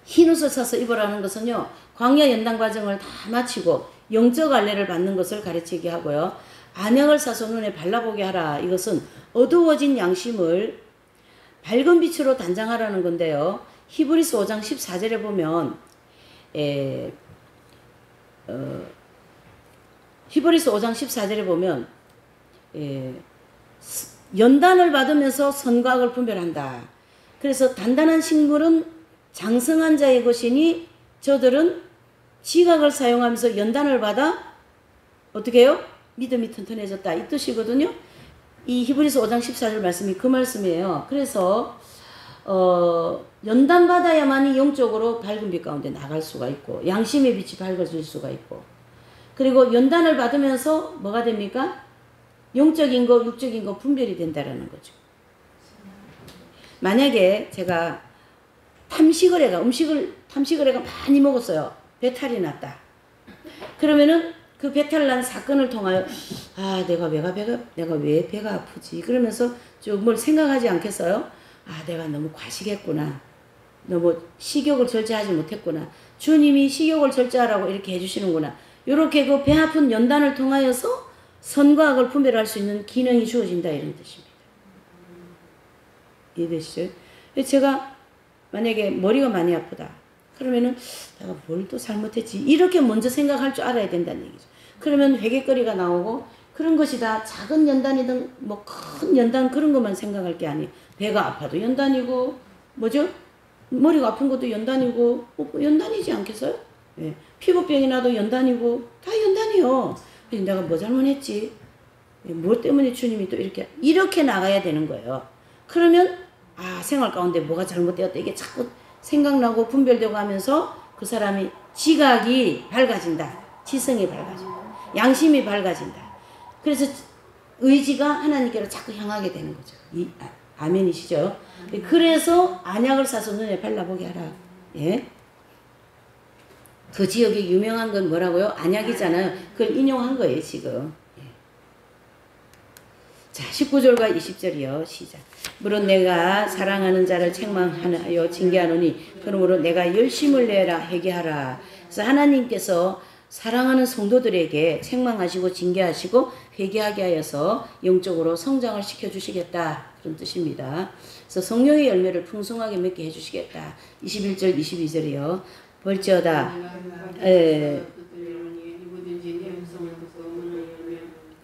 흰옷을 사서 입으라는 것은요. 광야 연단 과정을 다 마치고 영적 할례를 받는 것을 가르치게 하고요. 안약을 사서 눈에 발라보게 하라. 이것은 어두워진 양심을 밝은 빛으로 단장하라는 건데요. 히브리서 5장 14절에 보면 히브리서 5장 14절에 보면 연단을 받으면서 선과 악을 분별한다. 그래서 단단한 식물은 장성한 자의 것이니 저들은 지각을 사용하면서 연단을 받아 어떻게 해요? 믿음이 튼튼해졌다. 이 뜻이거든요. 이 히브리서 5장 14절 말씀이 그 말씀이에요. 그래서 연단받아야만이 영적으로 밝은 빛 가운데 나갈 수가 있고 양심의 빛이 밝아질 수가 있고 그리고 연단을 받으면서 뭐가 됩니까? 영적인 거 육적인 거 분별이 된다라는 거죠. 만약에 제가 탐식을 해가 많이 먹었어요. 배탈이 났다. 그러면은 그 배탈 난 사건을 통하여 내가 왜 배가 아프지? 그러면서 좀 뭘 생각하지 않겠어요? 내가 너무 과식했구나. 너무 식욕을 절제하지 못했구나. 주님이 식욕을 절제하라고 이렇게 해주시는구나. 이렇게 그 배 아픈 연단을 통하여서 선과 악을 분별할 수 있는 기능이 주어진다 이런 뜻입니다. 이해되시죠? 제가 만약에 머리가 많이 아프다. 그러면은 내가 뭘 또 잘못했지? 이렇게 먼저 생각할 줄 알아야 된다는 얘기죠. 그러면 회개거리가 나오고 그런 것이 다 작은 연단이든 뭐 큰 연단 그런 것만 생각할 게 아니에요. 배가 아파도 연단이고 뭐죠? 머리가 아픈 것도 연단이고 연단이지 않겠어요? 예. 피부병이 나도 연단이고 다 연단이요. 내가 뭐 잘못했지? 무엇 때문에 주님이 또 이렇게 나가야 되는 거예요. 그러면 생활 가운데 뭐가 잘못되었다 이게 자꾸 생각나고 분별되고 하면서 그 사람이 지각이 밝아진다. 지성이 밝아진다. 양심이 밝아진다. 그래서 의지가 하나님께로 자꾸 향하게 되는 거죠. 아멘이시죠? 그래서 안약을 사서 눈에 발라보게 하라. 예? 그 지역에 유명한 건 뭐라고요? 안약이잖아요. 그걸 인용한 거예요, 지금. 예. 자, 19절과 20절이요. 시작. 물론 내가 사랑하는 자를 책망하여 징계하노니 그러므로 내가 열심을 내라 회개하라. 그래서 하나님께서 사랑하는 성도들에게 책망하시고 징계하시고 회개하게 하여서 영적으로 성장을 시켜주시겠다. 그런 뜻입니다. 그래서 성령의 열매를 풍성하게 맺게 해주시겠다. 21절 22절이요. 볼지어다.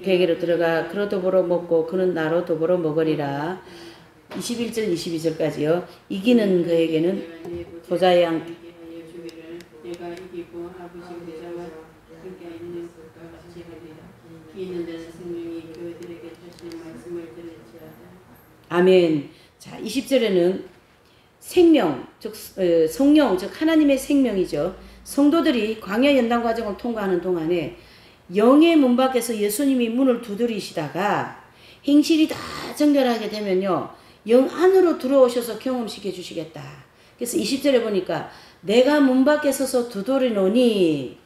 그에게로 들어가 그로 더불어 먹고 그는 나로 더불어 먹으리라. 21절 22절까지요. 이기는 그에게는 보좌의 양 내가 이기고 아버지 보좌와 함께 있는 것과 같이 하리라. 이기는 자는 생명이 그들에게 주시는 말씀을 들을지어다. 아멘. 자, 20절에는 생명, 즉 성령, 즉 하나님의 생명이죠. 성도들이 광야 연단 과정을 통과하는 동안에 영의 문 밖에서 예수님이 문을 두드리시다가 행실이 다 정결하게 되면요. 영 안으로 들어오셔서 경험시켜 주시겠다. 그래서 20절에 보니까 내가 문 밖에 서서 두드리노니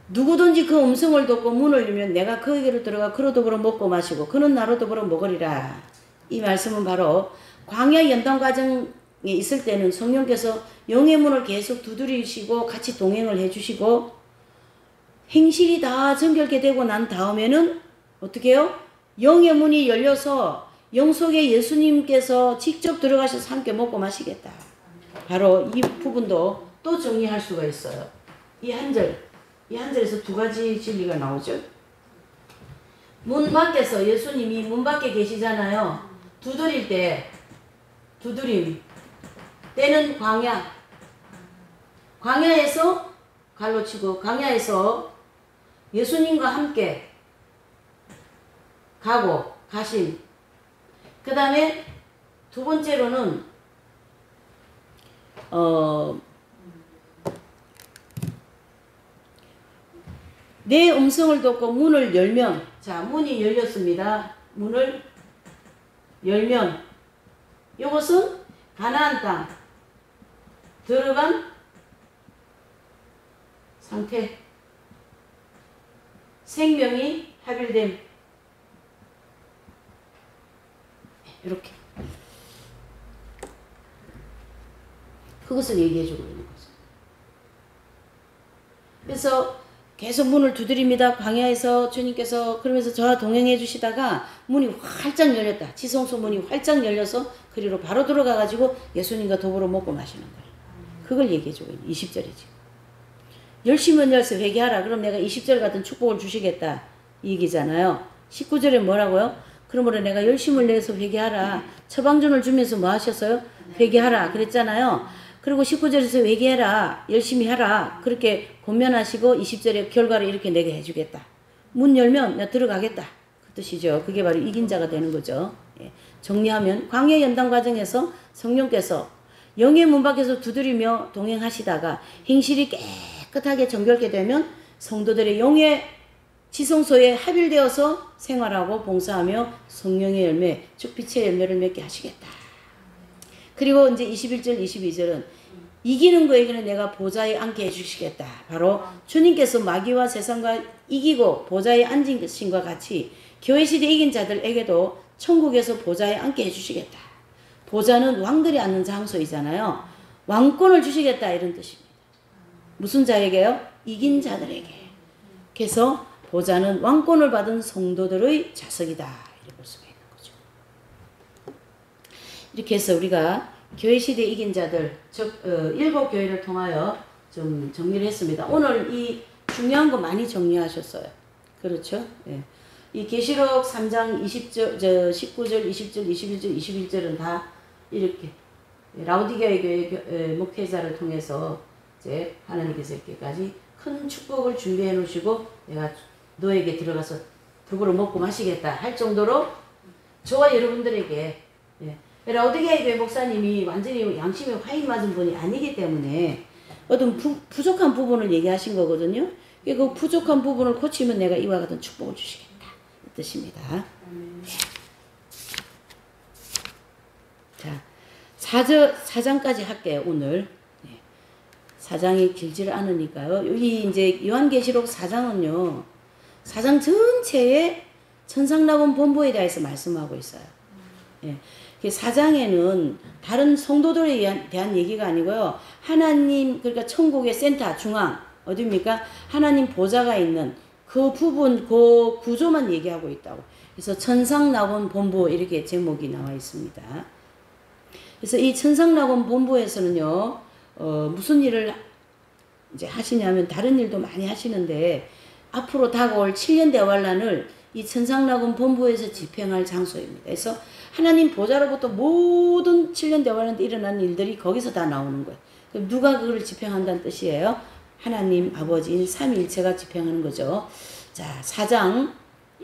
누구든지 그 음성을 듣고 문을 열면 내가 그에게로 들어가 그로 더불어 먹고 마시고 그는 나로 더불어 먹으리라. 이 말씀은 바로 광야 연단 과정에 있을 때는 성령께서 영의 문을 계속 두드리시고 같이 동행을 해주시고 행실이 다 정결게 되고 난 다음에는 어떻게 해요? 영의 문이 열려서 영 속에 예수님께서 직접 들어가셔서 함께 먹고 마시겠다. 바로 이 부분도 또 정리할 수가 있어요. 이 한 절에서 두 가지 진리가 나오죠. 문 밖에서 예수님이 문 밖에 계시잖아요. 두드릴 때 두드림 때는 광야에서 갈로 치고 광야에서 예수님과 함께 가심. 그 다음에 두 번째로는 내 음성을 듣고 문을 열면, 자, 문이 열렸습니다. 문을 열면 이것은 가나안 땅 들어간 상태, 생명이 합일됨. 이렇게 그것을 얘기해주고 있는 거죠. 그래서 계속 문을 두드립니다. 광야에서 주님께서 그러면서 저와 동행해 주시다가 문이 활짝 열렸다. 지성소 문이 활짝 열려서 그리로 바로 들어가 가지고 예수님과 더불어 먹고 마시는 거예요. 그걸 얘기해주고 있는 20절이지. 열심히 열서 회개하라. 그럼 내가 20절 같은 축복을 주시겠다. 이 얘기잖아요. 19절에 뭐라고요? 그러므로 내가 열심을 내서 회개하라. 처방전을 주면서 뭐 하셨어요? 회개하라. 그랬잖아요. 그리고 19절에서 회개해라. 열심히 하라. 그렇게 권면하시고 20절에 결과를 이렇게 내게 해주겠다. 문 열면 내가 들어가겠다. 그 뜻이죠. 그게 바로 이긴 자가 되는 거죠. 예. 정리하면 광야 연단 과정에서 성령께서 영의 문 밖에서 두드리며 동행하시다가 행실이 깨끗하게 정결게 되면 성도들의 영의 지성소에 합일되어서 생활하고 봉사하며 성령의 열매, 즉 빛의 열매를 맺게 하시겠다. 그리고 이제 21절, 22절은 이기는 거에게는 내가 보좌에 앉게 해주시겠다. 바로 주님께서 마귀와 세상과 이기고 보좌에 앉은 것과 같이 교회 시대 이긴 자들에게도 천국에서 보좌에 앉게 해주시겠다. 보좌는 왕들이 앉는 장소이잖아요. 왕권을 주시겠다 이런 뜻입니다. 무슨 자에게요? 이긴 자들에게. 그래서 보좌는 왕권을 받은 성도들의 자석이다. 이렇게 볼 수가 있는 거죠. 이렇게 해서 우리가 교회 시대 이긴 자들, 즉 7교회를 통하여 좀 정리를 했습니다. 오늘 이 중요한 거 많이 정리하셨어요. 그렇죠? 예. 이 계시록 3장 19절, 20절, 21절, 21절은 다 이렇게 라오디게아 교회 목회자를 통해서 이제 하나님께서 이렇게까지 큰 축복을 준비해 놓으시고 내가 너에게 들어가서 두부를 먹고 마시겠다 할 정도로 저와 여러분들에게 예. 라오디게아 목사님이 완전히 양심에 화인 맞은 분이 아니기 때문에 어떤 부족한 부분을 얘기하신 거거든요. 그 부족한 부분을 고치면 내가 이와 같은 축복을 주시겠다 이 뜻입니다. 자, 4장까지 할게요 오늘. 4장이 길지를 않으니까요. 여기 이제 요한계시록 4장은요. 4장 전체에 천상낙원 본부에 대해서 말씀하고 있어요. 예. 4장에는 다른 성도들에 대한 얘기가 아니고요. 하나님, 그러니까 천국의 센터, 중앙, 어디입니까? 하나님 보좌가 있는 그 부분, 그 구조만 얘기하고 있다고. 그래서 천상낙원 본부 이렇게 제목이 나와 있습니다. 그래서 이 천상낙원 본부에서는요, 무슨 일을 이제 하시냐면 다른 일도 많이 하시는데 앞으로 다가올 7년 대환란을 이 천상낙원 본부에서 집행할 장소입니다. 그래서 하나님 보좌로부터 모든 7년 대환란 때 일어난 일들이 거기서 다 나오는 거예요. 그럼 누가 그걸 집행한다는 뜻이에요? 하나님 아버지인 삼위일체가 집행하는 거죠. 자, 4장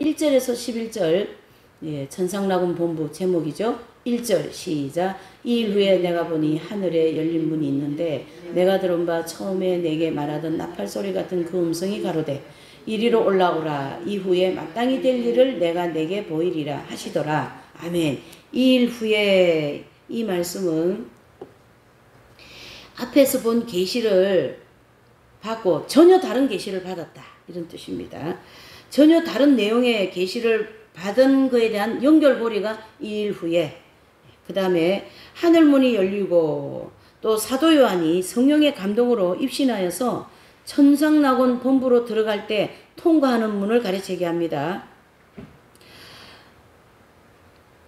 1절에서 11절 예, 천상낙원 본부 제목이죠. 1절 시작. 이 일 후에 내가 보니 하늘에 열린 문이 있는데 내가 들은 바 처음에 내게 말하던 나팔소리 같은 그 음성이 가로되 이리로 올라오라. 이후에 마땅히 될 일을 내가 내게 보이리라 하시더라. 아멘. 이 일 후에 이 말씀은 앞에서 본 계시를 받고 전혀 다른 계시를 받았다 이런 뜻입니다. 전혀 다른 내용의 계시를 받은 것에 대한 연결고리가 이 일 후에 그 다음에 하늘문이 열리고 또 사도 요한이 성령의 감동으로 입신하여서 천상낙원 본부로 들어갈 때 통과하는 문을 가르치게 합니다.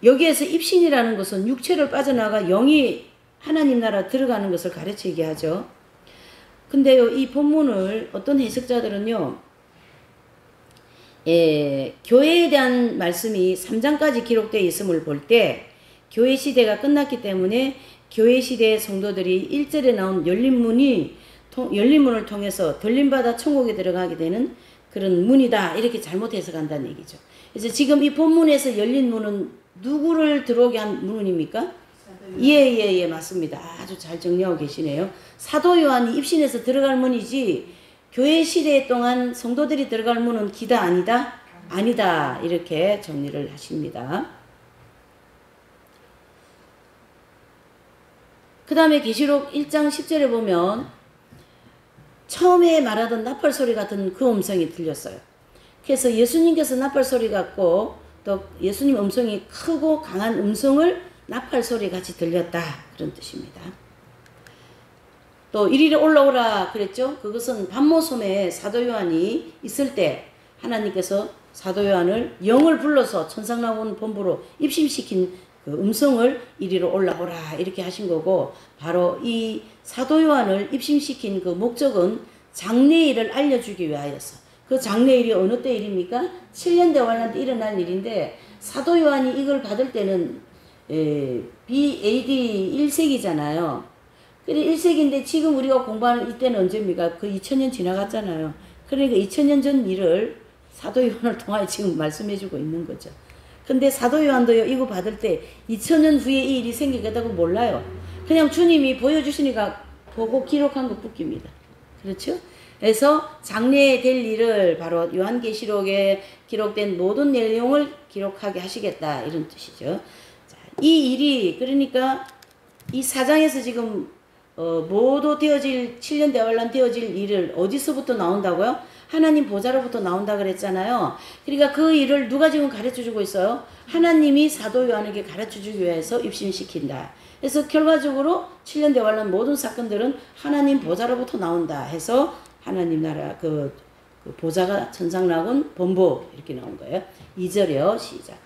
여기에서 입신이라는 것은 육체를 빠져나가 영이 하나님 나라 들어가는 것을 가르치게 하죠. 근데요, 이 본문을 어떤 해석자들은요, 교회에 대한 말씀이 3장까지 기록되어 있음을 볼 때 교회 시대가 끝났기 때문에 교회 시대의 성도들이 1절에 나온 열린 문을 통해서 들림받아 천국에 들어가게 되는 그런 문이다 이렇게 잘못 해석한다는 얘기죠. 그래서 지금 이 본문에서 열린 문은 누구를 들어오게 한 문입니까? 예, 맞습니다. 아주 잘 정리하고 계시네요. 사도 요한이 입신해서 들어갈 문이지 교회 시대 동안 성도들이 들어갈 문은 기다 아니다? 아니다. 이렇게 정리를 하십니다. 그 다음에 계시록 1장 10절에 보면 처음에 말하던 나팔소리 같은 그 음성이 들렸어요. 그래서 예수님께서 나팔소리 같고 또 예수님 음성이 크고 강한 음성을 나팔소리 같이 들렸다. 그런 뜻입니다. 또 이리로 올라오라 그랬죠. 그것은 반모섬에 사도 요한이 있을 때 하나님께서 사도 요한을 영을 불러서 천상낙원 본부로 입심시킨 그 음성을 이리로 올라오라 이렇게 하신 거고, 바로 이 사도 요한을 입심시킨 그 목적은 장래일을 알려주기 위하여서, 그 장래일이 어느 때 일입니까? 7년 대환란 때 일어날 일인데 사도 요한이 이걸 받을 때는 BAD 1세기잖아요. 그래 1세기인데 지금 우리가 공부하는 이때는 언제입니까? 그 2000년 지나갔잖아요. 그러니까 2000년 전 일을 사도 요한을 통하여 지금 말씀해주고 있는 거죠. 근데 사도 요한도요, 이거 받을 때 2000년 후에 이 일이 생기겠다고 몰라요. 그냥 주님이 보여주시니까 보고 기록한 것 뿐입니다. 그렇죠? 그래서 장래에 될 일을 바로 요한계시록에 기록된 모든 내용을 기록하게 하시겠다 이런 뜻이죠. 자, 이 일이 그러니까 이 4장에서 지금 모두 되어질 7년 대환란 되어질 일을 어디서부터 나온다고요? 하나님 보좌로부터 나온다 그랬잖아요. 그러니까 그 일을 누가 지금 가르쳐주고 있어요? 하나님이 사도 요한에게 가르쳐주기 위해서 입신시킨다. 그래서 결과적으로 7년 대환란 모든 사건들은 하나님 보좌로부터 나온다 해서 하나님 나라 그 보좌가 천상낙원 본부 이렇게 나온 거예요. 2절이요. 시작.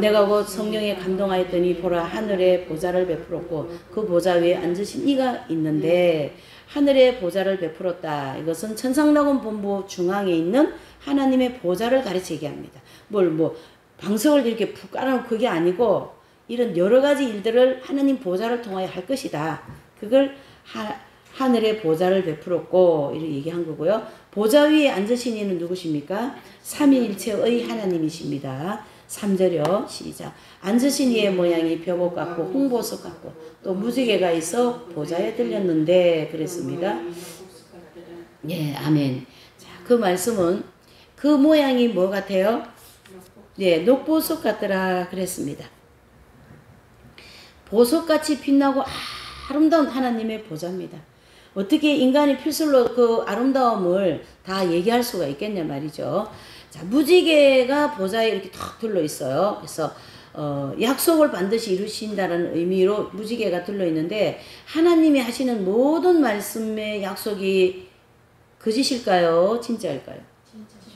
내가 곧 성령에 감동하였더니 보라 하늘에 보좌를 베풀었고 그 보좌 위에 앉으신 이가 있는데, 하늘에 보좌를 베풀었다. 이것은 천상낙원 본부 중앙에 있는 하나님의 보좌를 가르치게 합니다. 방석을 이렇게 푹 깔아놓고 그게 아니고 이런 여러 가지 일들을 하나님 보좌를 통하여 할 것이다. 그걸 하늘에 보좌를 베풀었고 이렇게 얘기한 거고요. 보좌 위에 앉으신 이는 누구십니까? 삼위일체의 하나님이십니다. 3절이요. 시작. 앉으신 이의 모양이 벼복 같고 홍보석 같고 또 무지개가 있어 보좌에 들렸는데 그랬습니다. 예, 아멘. 자, 그 말씀은 그 모양이 뭐 같아요? 네, 녹보석 같더라 그랬습니다. 보석같이 빛나고 아름다운 하나님의 보좌입니다. 어떻게 인간이 필설로 그 아름다움을 다 얘기할 수가 있겠냐 말이죠. 자, 무지개가 보좌에 이렇게 탁 둘러 있어요. 그래서 약속을 반드시 이루신다는 의미로 무지개가 둘러 있는데 하나님이 하시는 모든 말씀의 약속이 거짓일까요? 진짜일까요?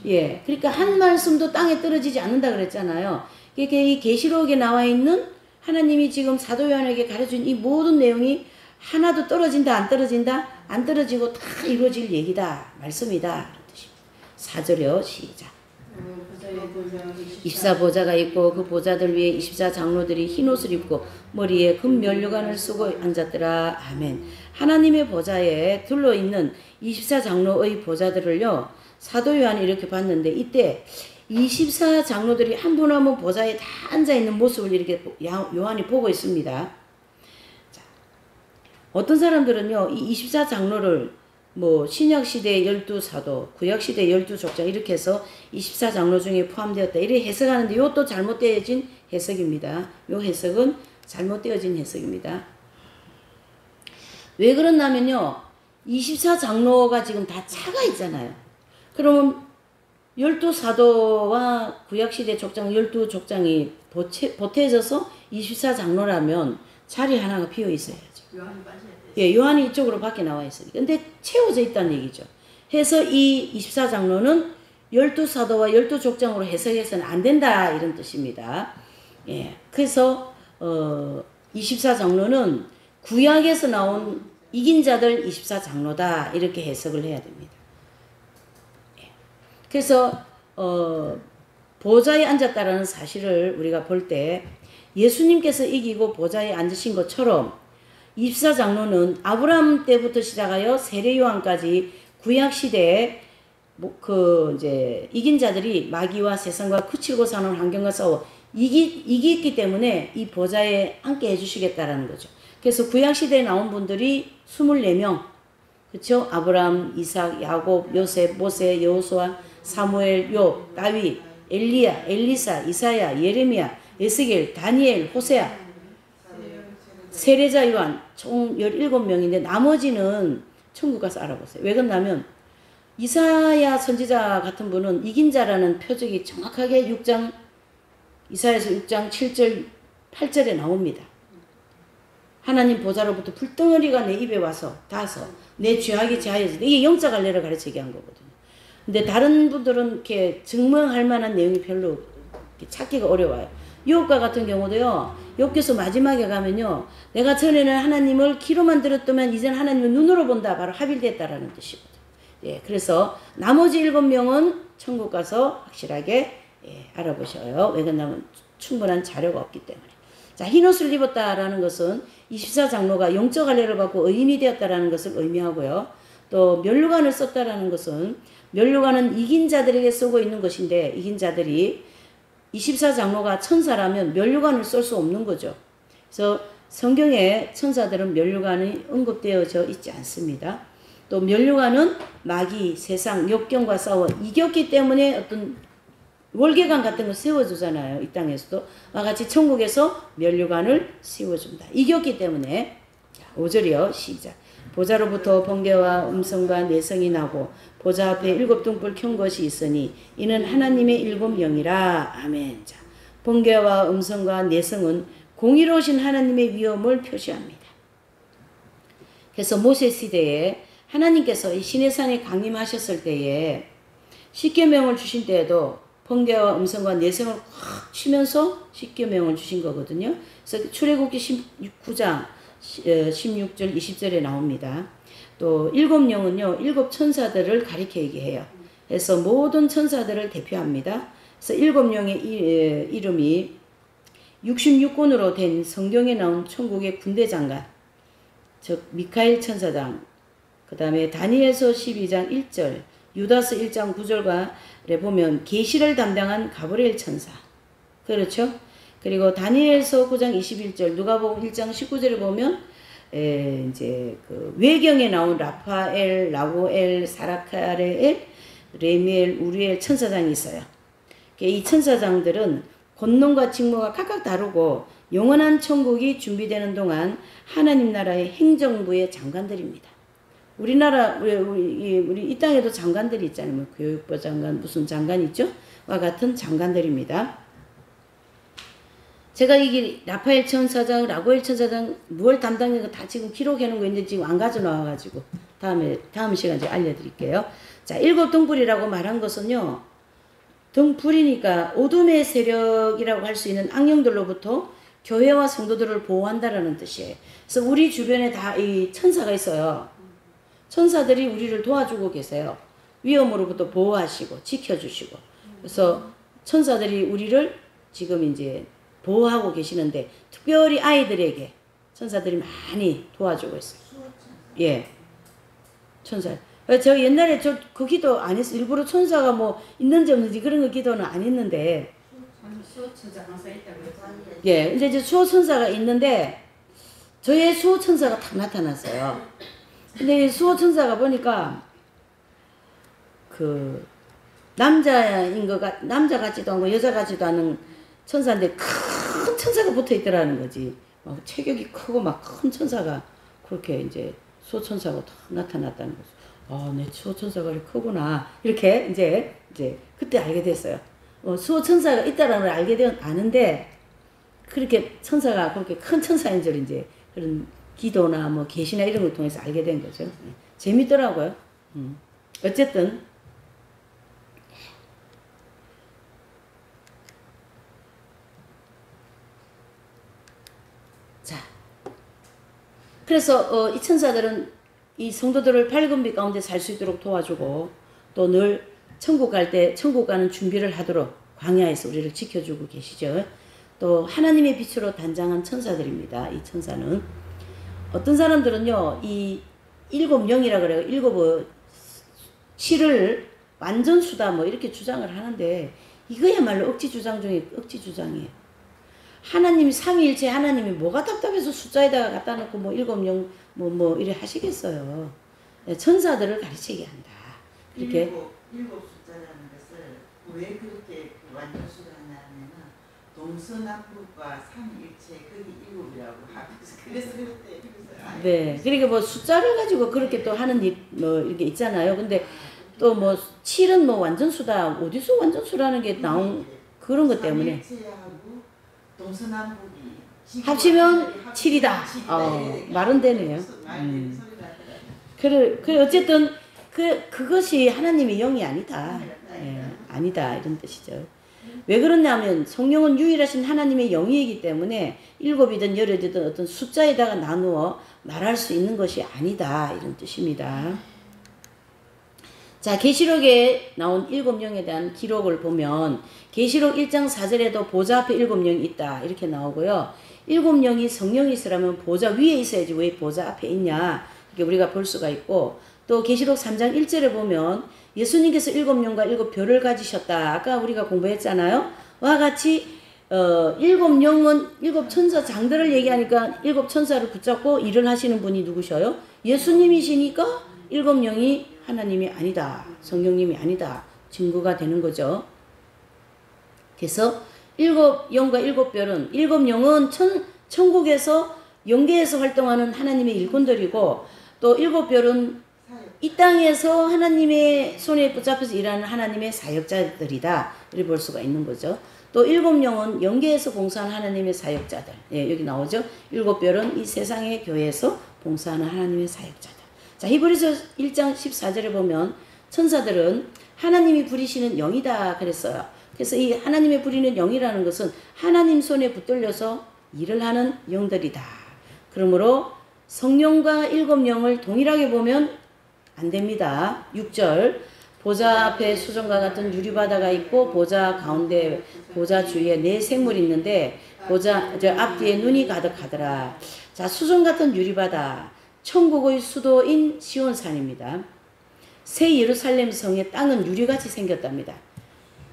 예, 그러니까 한 말씀도 땅에 떨어지지 않는다 그랬잖아요. 이게 이 계시록에 나와 있는 하나님이 지금 사도 요한에게 가르쳐준 이 모든 내용이 하나도 떨어진다 안 떨어진다 안 떨어지고 다 이루어질 얘기다 말씀이다 그런 뜻입니다. 4절이요. 시작. 24보좌가 있고 그 보좌들 위에 24장로들이 흰옷을 입고 머리에 금 면류관을 쓰고 앉았더라. 아멘. 하나님의 보좌에 둘러있는 24장로의 보좌들을요 사도 요한이 이렇게 봤는데 이때 24장로들이 한 분 한 분 보좌에 다 앉아있는 모습을 이렇게 요한이 보고 있습니다. 자, 어떤 사람들은요 이 24장로를 뭐 신약시대의 12사도, 구약시대의 12족장 이렇게 해서 24장로 중에 포함되었다 이렇게 해석하는데 이것도 잘못되어진 해석입니다. 이 해석은 잘못되어진 해석입니다. 왜 그러냐면요 24장로가 지금 다 차가 있잖아요. 그러면 12사도와 구약시대 족장 12족장이 보태져서 24장로라면 자리 하나가 비어 있어야죠. 요한이 빠져야 돼. 예, 요한이 이쪽으로 밖에 나와 있어요. 근데 채워져 있다는 얘기죠. 해서 이 24장로는 12사도와 12족장으로 해석해서는 안 된다 이런 뜻입니다. 예, 그래서 24장로는 구약에서 나온 이긴 자들 24장로다 이렇게 해석을 해야 됩니다. 예, 그래서 보좌에 앉았다라는 사실을 우리가 볼 때 예수님께서 이기고 보좌에 앉으신 것처럼 24장로는 아브라함 때부터 시작하여 세례 요한까지 구약 시대에 이제 이긴 자들이 마귀와 세상과 그치고 사는 환경과 싸워 이겼기 때문에 이 보좌에 앉게 해주시겠다라는 거죠. 그래서 구약 시대에 나온 분들이 24명, 그렇죠? 아브라함, 이삭, 야곱, 요셉, 모세, 여호수아, 사무엘, 욥, 다윗, 엘리야, 엘리사, 이사야, 예레미야, 에스겔, 다니엘, 호세아, 세례자 요한 총 17명인데 나머지는 천국 가서 알아보세요. 왜 그러냐면 이사야 선지자 같은 분은 이긴 자라는 표적이 정확하게 6장 이사야서 6장 7절 8절에 나옵니다. 하나님 보좌로부터 불덩어리가 내 입에 와서 닿아서 내 죄악이 제하여져 이게 영적 할례를 가르치게 한 거거든요. 근데 다른 분들은 이렇게 증명할 만한 내용이 별로 찾기가 어려워요. 욥과 같은 경우도요. 욥기서 마지막에 가면요. 내가 전에는 하나님을 귀로만 들었더만 이제는 하나님을 눈으로 본다. 바로 합일됐다라는 뜻이거든요. 예, 그래서 나머지 7명은 천국 가서 확실하게 알아보셔요. 왜 그러냐면 충분한 자료가 없기 때문에. 자, 흰옷을 입었다라는 것은 24장로가 영적 할례를 받고 의인이 되었다라는 것을 의미하고요. 또 면류관을 썼다라는 것은 면류관은 이긴 자들에게 쓰고 있는 것인데 이긴 자들이 24장로가 천사라면 면류관을 쓸 수 없는 거죠. 그래서 성경에 천사들은 면류관이 언급되어져 있지 않습니다. 또 면류관은 마귀, 세상, 역경과 싸워 이겼기 때문에 어떤 월계관 같은 거 세워주잖아요. 이 땅에서도. 와 같이 천국에서 면류관을 세워준다. 이겼기 때문에. 5절이요. 시작. 보좌로부터 번개와 음성과 내성이 나고 보좌 앞에 7등불 켠 것이 있으니 이는 하나님의 7영이라. 아멘. 자, 번개와 음성과 내성은 공의로우신 하나님의 위엄을 표시합니다. 그래서 모세 시대에 하나님께서 이 시내산에 강림하셨을 때에 십계명을 주신 때에도 번개와 음성과 내성을 확 치면서 십계명을 주신 거거든요. 그래서 출애굽기 19장 16절 20절에 나옵니다. 또 7영은요 7천사들을 가리키게 해요. 그래서 모든 천사들을 대표합니다. 그래서 7영의 이름이 66권으로 된 성경에 나온 천국의 군대 장관 즉 미카엘 천사장, 그 다음에 다니엘서 12장 1절, 유다서 1장 9절에 보면 계시를 담당한 가브리엘 천사. 그렇죠? 그리고 다니엘서 9장 21절, 누가복음 1장 19절에 보면 이제 그 외경에 나온 라파엘, 라고엘, 사라카레엘, 레미엘, 우리엘 천사장이 있어요. 이 천사장들은 권능과 직무가 각각 다르고 영원한 천국이 준비되는 동안 하나님 나라의 행정부의 장관들입니다. 우리나라 우리 이 땅에도 장관들이 있잖아요. 뭐 교육부 장관, 무슨 장관 있죠? 와 같은 장관들입니다. 제가 이게 라파엘 천사장, 라고엘 천사장 무엇 담당인가 다 지금 기록해 놓은 거 있는데 지금 안 가져 나와가지고 다음 시간에 알려드릴게요. 자, 7 등불이라고 말한 것은요. 등불이니까 어둠의 세력이라고 할 수 있는 악령들로부터 교회와 성도들을 보호한다라는 뜻이에요. 그래서 우리 주변에 다 이 천사가 있어요. 천사들이 우리를 도와주고 계세요. 위험으로부터 보호하시고 지켜주시고. 그래서 천사들이 우리를 지금 이제 보호하고 계시는데 특별히 아이들에게 천사들이 많이 도와주고 있어요. 예, 천사. 저 옛날에 그 기도 안 했어. 일부러 천사가 뭐 있는지 없는지 그런 거 기도는 안 했는데. 수호천사 항상 있다고 했잖아요. 예, 근데 이제 수호천사가 있는데 저의 수호천사가 딱 나타났어요. 근데 이 수호천사가 보니까 그 남자 같지도 않고 여자 같지도 않은 천사인데 큰 천사가 붙어 있더라는 거지. 막 체격이 크고 막 큰 천사가 그렇게 이제 수호천사가 딱 나타났다는 거죠. 아, 내 수호천사가 이렇게 크구나. 이렇게 이제 그때 알게 됐어요. 수호천사가 있다라는 걸 아는데 그렇게 천사가 그렇게 큰 천사인 줄 이제 그런 기도나 뭐 계시나 이런 걸 통해서 알게 된 거죠. 재밌더라고요. 어쨌든 자, 그래서 이 천사들은 이 성도들을 밝은 빛 가운데 살 수 있도록 도와주고 또 늘 천국 갈 때 천국 가는 준비를 하도록 광야에서 우리를 지켜주고 계시죠. 또 하나님의 빛으로 단장한 천사들입니다. 이 천사는 어떤 사람들은요, 이 7영이라 그래요. 7 7을 완전 수다 뭐 이렇게 주장을 하는데 이거야말로 억지 주장 중에 억지 주장이에요. 하나님이 삼위일체 하나님이 뭐가 답답해서 숫자에다가 갖다 놓고 뭐 7영 뭐 이래 하시겠어요. 천사들을 가르치게 한다. 이렇게 일곱 숫자라는 것을 왜 그렇게 완전수를 하냐면은 동서남북과 삼위일체 그게 7이라고 하면서 그래서 그때 네, 그러니까 뭐 숫자를 가지고 그렇게 또 하는 뭐 이렇게 있잖아요. 근데 또 뭐 7은 뭐 완전수다. 어디서 완전수라는 게 나온 그런 것 때문에 동서남북이 합치면 7이다. 말은 되네요. 그래 어쨌든 그것이 하나님의 영이 아니다. 예, 아니다 이런 뜻이죠. 왜 그러냐면 성령은 유일하신 하나님의 영이기 때문에 7이든 8이든 어떤 숫자에다가 나누어 말할 수 있는 것이 아니다 이런 뜻입니다. 자, 계시록에 나온 7영에 대한 기록을 보면 계시록 1장 4절에도 보좌 앞에 7영이 있다 이렇게 나오고요. 7영이 성령이 있으라면 보좌 위에 있어야지 왜 보좌 앞에 있냐 이렇게 우리가 볼 수가 있고 또 계시록 3장 1절에 보면 예수님께서 7영과 7별을 가지셨다. 아까 우리가 공부했잖아요. 와 같이 7영은 7천사장들을 얘기하니까 7천사를 붙잡고 일을 하시는 분이 누구셔요? 예수님이시니까 7영이 하나님이 아니다. 성령님이 아니다. 증거가 되는 거죠. 그래서 7영과 7별은 7영은 천국에서 영계에서 활동하는 하나님의 일꾼들이고 또 7별은 이 땅에서 하나님의 손에 붙잡혀서 일하는 하나님의 사역자들이다. 이렇게 볼 수가 있는 거죠. 또 7영은 영계에서 봉사하는 하나님의 사역자들. 예, 여기 나오죠. 7별은 이 세상의 교회에서 봉사하는 하나님의 사역자들. 자, 히브리서 1장 14절에 보면 천사들은 하나님이 부리시는 영이다 그랬어요. 그래서 이 하나님의 부리는 영이라는 것은 하나님 손에 붙들려서 일을 하는 영들이다. 그러므로 성령과 7영을 동일하게 보면 안 됩니다. 6절 보좌 앞에 수정과 같은 유리바다가 있고 보좌 가운데 보좌 주위에 4 생물이 있는데 보좌 앞뒤에 눈이 가득하더라. 자, 수정 같은 유리바다. 천국의 수도인 시온산입니다. 새 예루살렘 성의 땅은 유리같이 생겼답니다.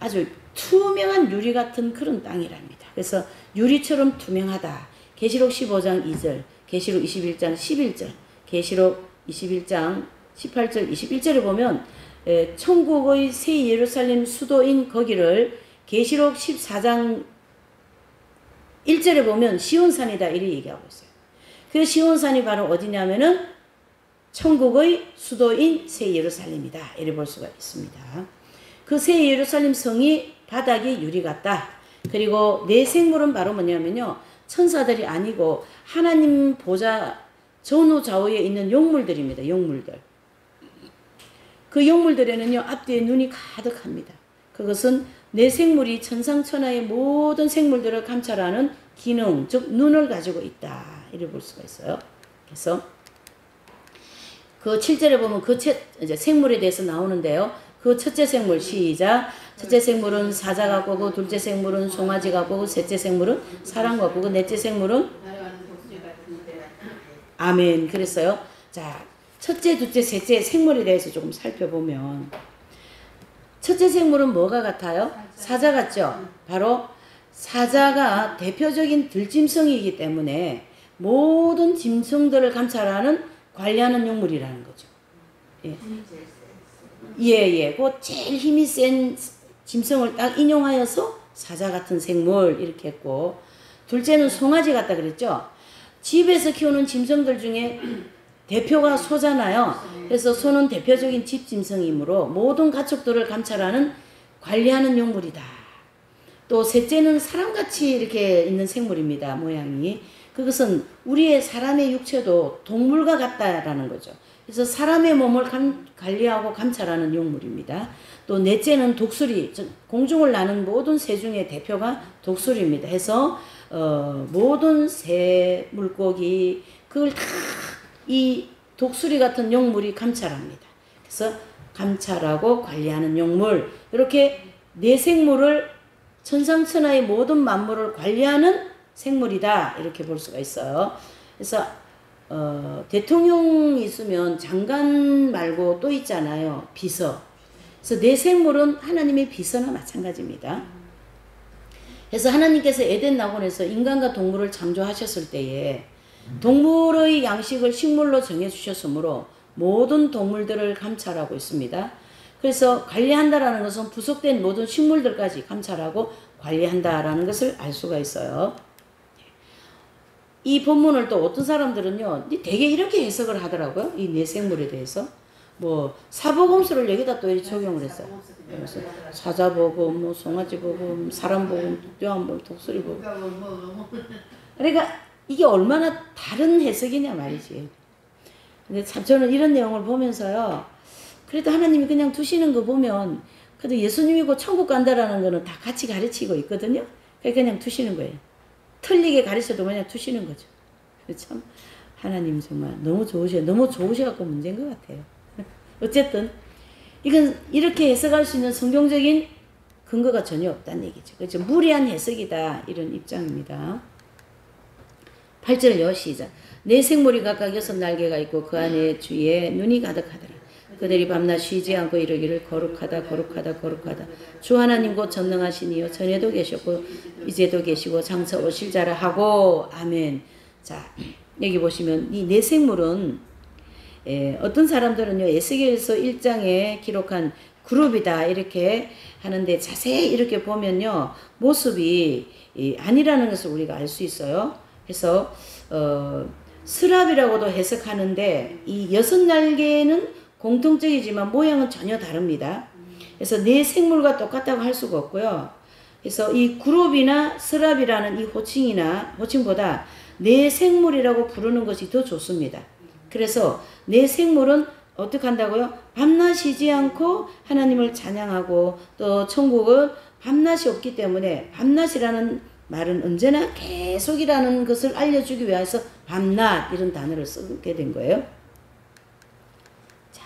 아주 투명한 유리 같은 그런 땅이랍니다. 그래서 유리처럼 투명하다. 계시록 15장 2절, 계시록 21장 11절, 계시록 21장 18절 21절에 보면 천국의 새 예루살렘 수도인 거기를 계시록 14장 1절에 보면 시온산이다 이렇게 얘기하고 있어요. 그 시온산이 바로 어디냐면은 천국의 수도인 새 예루살렘이다 이렇게 볼 수가 있습니다. 그 새 예루살렘 성이 바닥이 유리 같다. 그리고 내 생물은 바로 뭐냐면요, 천사들이 아니고 하나님 보좌 전후 좌우에 있는 용물들입니다. 용물들. 그 용물들에는요 앞뒤에 눈이 가득합니다. 그것은 내 생물이 천상천하의 모든 생물들을 감찰하는 기능, 즉 눈을 가지고 있다 이렇게 볼 수가 있어요. 그래서 그 7절에 보면 그 이제 생물에 대해서 나오는데요. 그 첫째 생물 시작. 첫째 생물은 사자 같고, 둘째 생물은 송아지 같고, 셋째 생물은 사람 같고, 넷째 생물은 아멘. 그랬어요. 자, 첫째, 둘째, 셋째 생물에 대해서 조금 살펴보면 첫째 생물은 뭐가 같아요? 사자 같죠? 바로 사자가 대표적인 들짐승이기 때문에 모든 짐승들을 감찰하는 관리하는 용물이라는 거죠. 예. 그 제일 힘이 센 짐승을 딱 인용하여서 사자 같은 생물 이렇게 했고, 둘째는 송아지 같다 그랬죠. 집에서 키우는 짐승들 중에 대표가 소잖아요. 그래서 소는 대표적인 집 짐승이므로 모든 가축들을 감찰하는 관리하는 용물이다. 또 셋째는 사람같이 이렇게 있는 생물입니다. 모양이. 그것은 우리의 사람의 육체도 동물과 같다라는 거죠. 그래서 사람의 몸을 관리하고 감찰하는 용물입니다. 또 넷째는 독수리, 공중을 나는 모든 새 중에 대표가 독수리입니다. 해서 모든 새, 물고기 그걸 다 이 독수리 같은 용물이 감찰합니다. 그래서 감찰하고 관리하는 용물, 이렇게 네 생물을 천상천하의 모든 만물을 관리하는 생물이다 이렇게 볼 수가 있어요. 그래서 대통령이 있으면 장관 말고 또 있잖아요. 비서. 그래서 내 생물은 하나님의 비서나 마찬가지입니다. 그래서 하나님께서 에덴 낙원에서 인간과 동물을 창조하셨을 때에 동물의 양식을 식물로 정해주셨으므로 모든 동물들을 감찰하고 있습니다. 그래서 관리한다라는 것은 부속된 모든 식물들까지 감찰하고 관리한다라는 것을 알 수가 있어요. 이 본문을 또 어떤 사람들은요, 되게 이렇게 해석을 하더라고요. 이 네 생물에 대해서. 뭐, 사복음서를 여기다 또 적용을 했어요. 그래서 사자복음, 뭐, 송아지복음, 사람복음, 요한복음, 독수리복음. 그러니까 이게 얼마나 다른 해석이냐 말이지. 근데 참 저는 이런 내용을 보면서요, 그래도 하나님이 그냥 두시는 거 보면, 그래도 예수님이고 천국 간다라는 거는 다 같이 가르치고 있거든요. 그냥 두시는 거예요. 틀리게 가르쳐도 그냥 두시는 거죠. 참 하나님 정말 너무 좋으셔. 너무 좋으셔갖고 문제인 것 같아요. 어쨌든 이건 이렇게 해석할 수 있는 성경적인 근거가 전혀 없다는 얘기죠. 그렇죠? 무리한 해석이다 이런 입장입니다. 8절요 시작. 네 생물이 각각 6날개가 있고 그 안에 주위에 눈이 가득하더라. 그들이 밤낮 쉬지 않고 이르기를 거룩하다 거룩하다 거룩하다 주 하나님 곧 전능하신 이여 전에도 계셨고 이제도 계시고 장차 오실 자라 하고 아멘. 자 여기 보시면 이 네 생물은 어떤 사람들은요 에스겔서 1장에 기록한 그룹이다 이렇게 하는데 자세히 이렇게 보면요 모습이 아니라는 것을 우리가 알 수 있어요. 그래서 스랍이라고도 해석하는데 이 6날개는 공통적이지만 모양은 전혀 다릅니다. 그래서 네 생물과 똑같다고 할 수가 없고요. 그래서 이 그룹이나 스랍이라는 이 호칭보다 네 생물이라고 부르는 것이 더 좋습니다. 그래서 네 생물은 어떻게 한다고요? 밤낮 쉬지 않고 하나님을 찬양하고 또 천국은 밤낮이 없기 때문에 밤낮이라는 말은 언제나 계속이라는 것을 알려주기 위해서 밤낮 이런 단어를 쓰게 된 거예요. 자,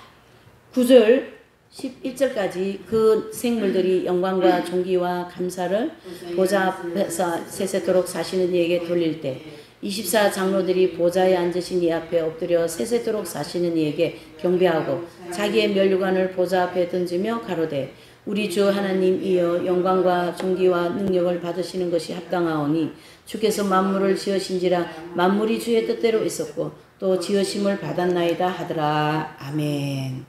9절 11절까지 그 생물들이 영광과 존귀와 감사를 보좌 앞에서 세세토록 사시는 이에게 돌릴 때 24 장로들이 보좌에 앉으신 이 앞에 엎드려 세세토록 사시는 이에게 경배하고 자기의 면류관을 보좌 앞에 던지며 가로되 우리 주 하나님이여 영광과 존귀와 능력을 받으시는 것이 합당하오니 주께서 만물을 지으신지라 만물이 주의 뜻대로 있었고 또 지으심을 받았나이다 하더라. 아멘.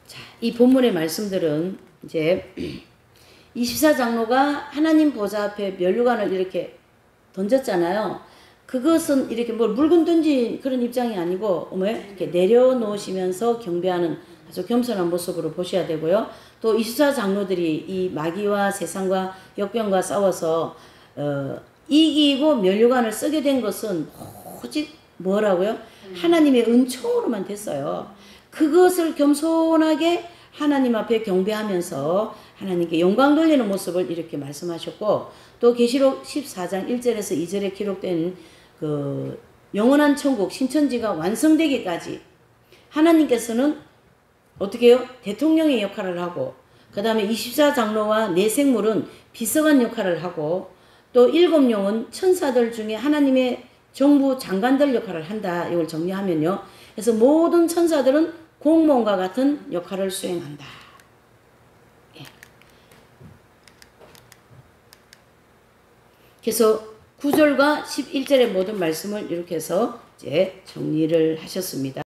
자, 이 본문의 말씀들은 이제 24장로가 하나님 보좌 앞에 면류관을 이렇게 던졌잖아요. 그것은 이렇게 뭐 물건 던진 그런 입장이 아니고 이렇게 내려놓으시면서 경배하는 아주 겸손한 모습으로 보셔야 되고요. 또 24장로들이 이 마귀와 세상과 역병과 싸워서 이기고 면류관을 쓰게 된 것은 오직 뭐라고요? 하나님의 은총으로만 됐어요. 그것을 겸손하게 하나님 앞에 경배하면서 하나님께 영광 돌리는 모습을 이렇게 말씀하셨고 또 계시록 14장 1절에서 2절에 기록된 그 영원한 천국 신천지가 완성되기까지 하나님께서는 어떻게 해요? 대통령의 역할을 하고 그 다음에 24장로와 내생물은 비서관 역할을 하고 또 7용은 천사들 중에 하나님의 정부 장관들 역할을 한다. 이걸 정리하면요. 그래서 모든 천사들은 공무원과 같은 역할을 수행한다. 예. 그래서 9절과 11절의 모든 말씀을 이렇게 해서 이제 정리를 하셨습니다.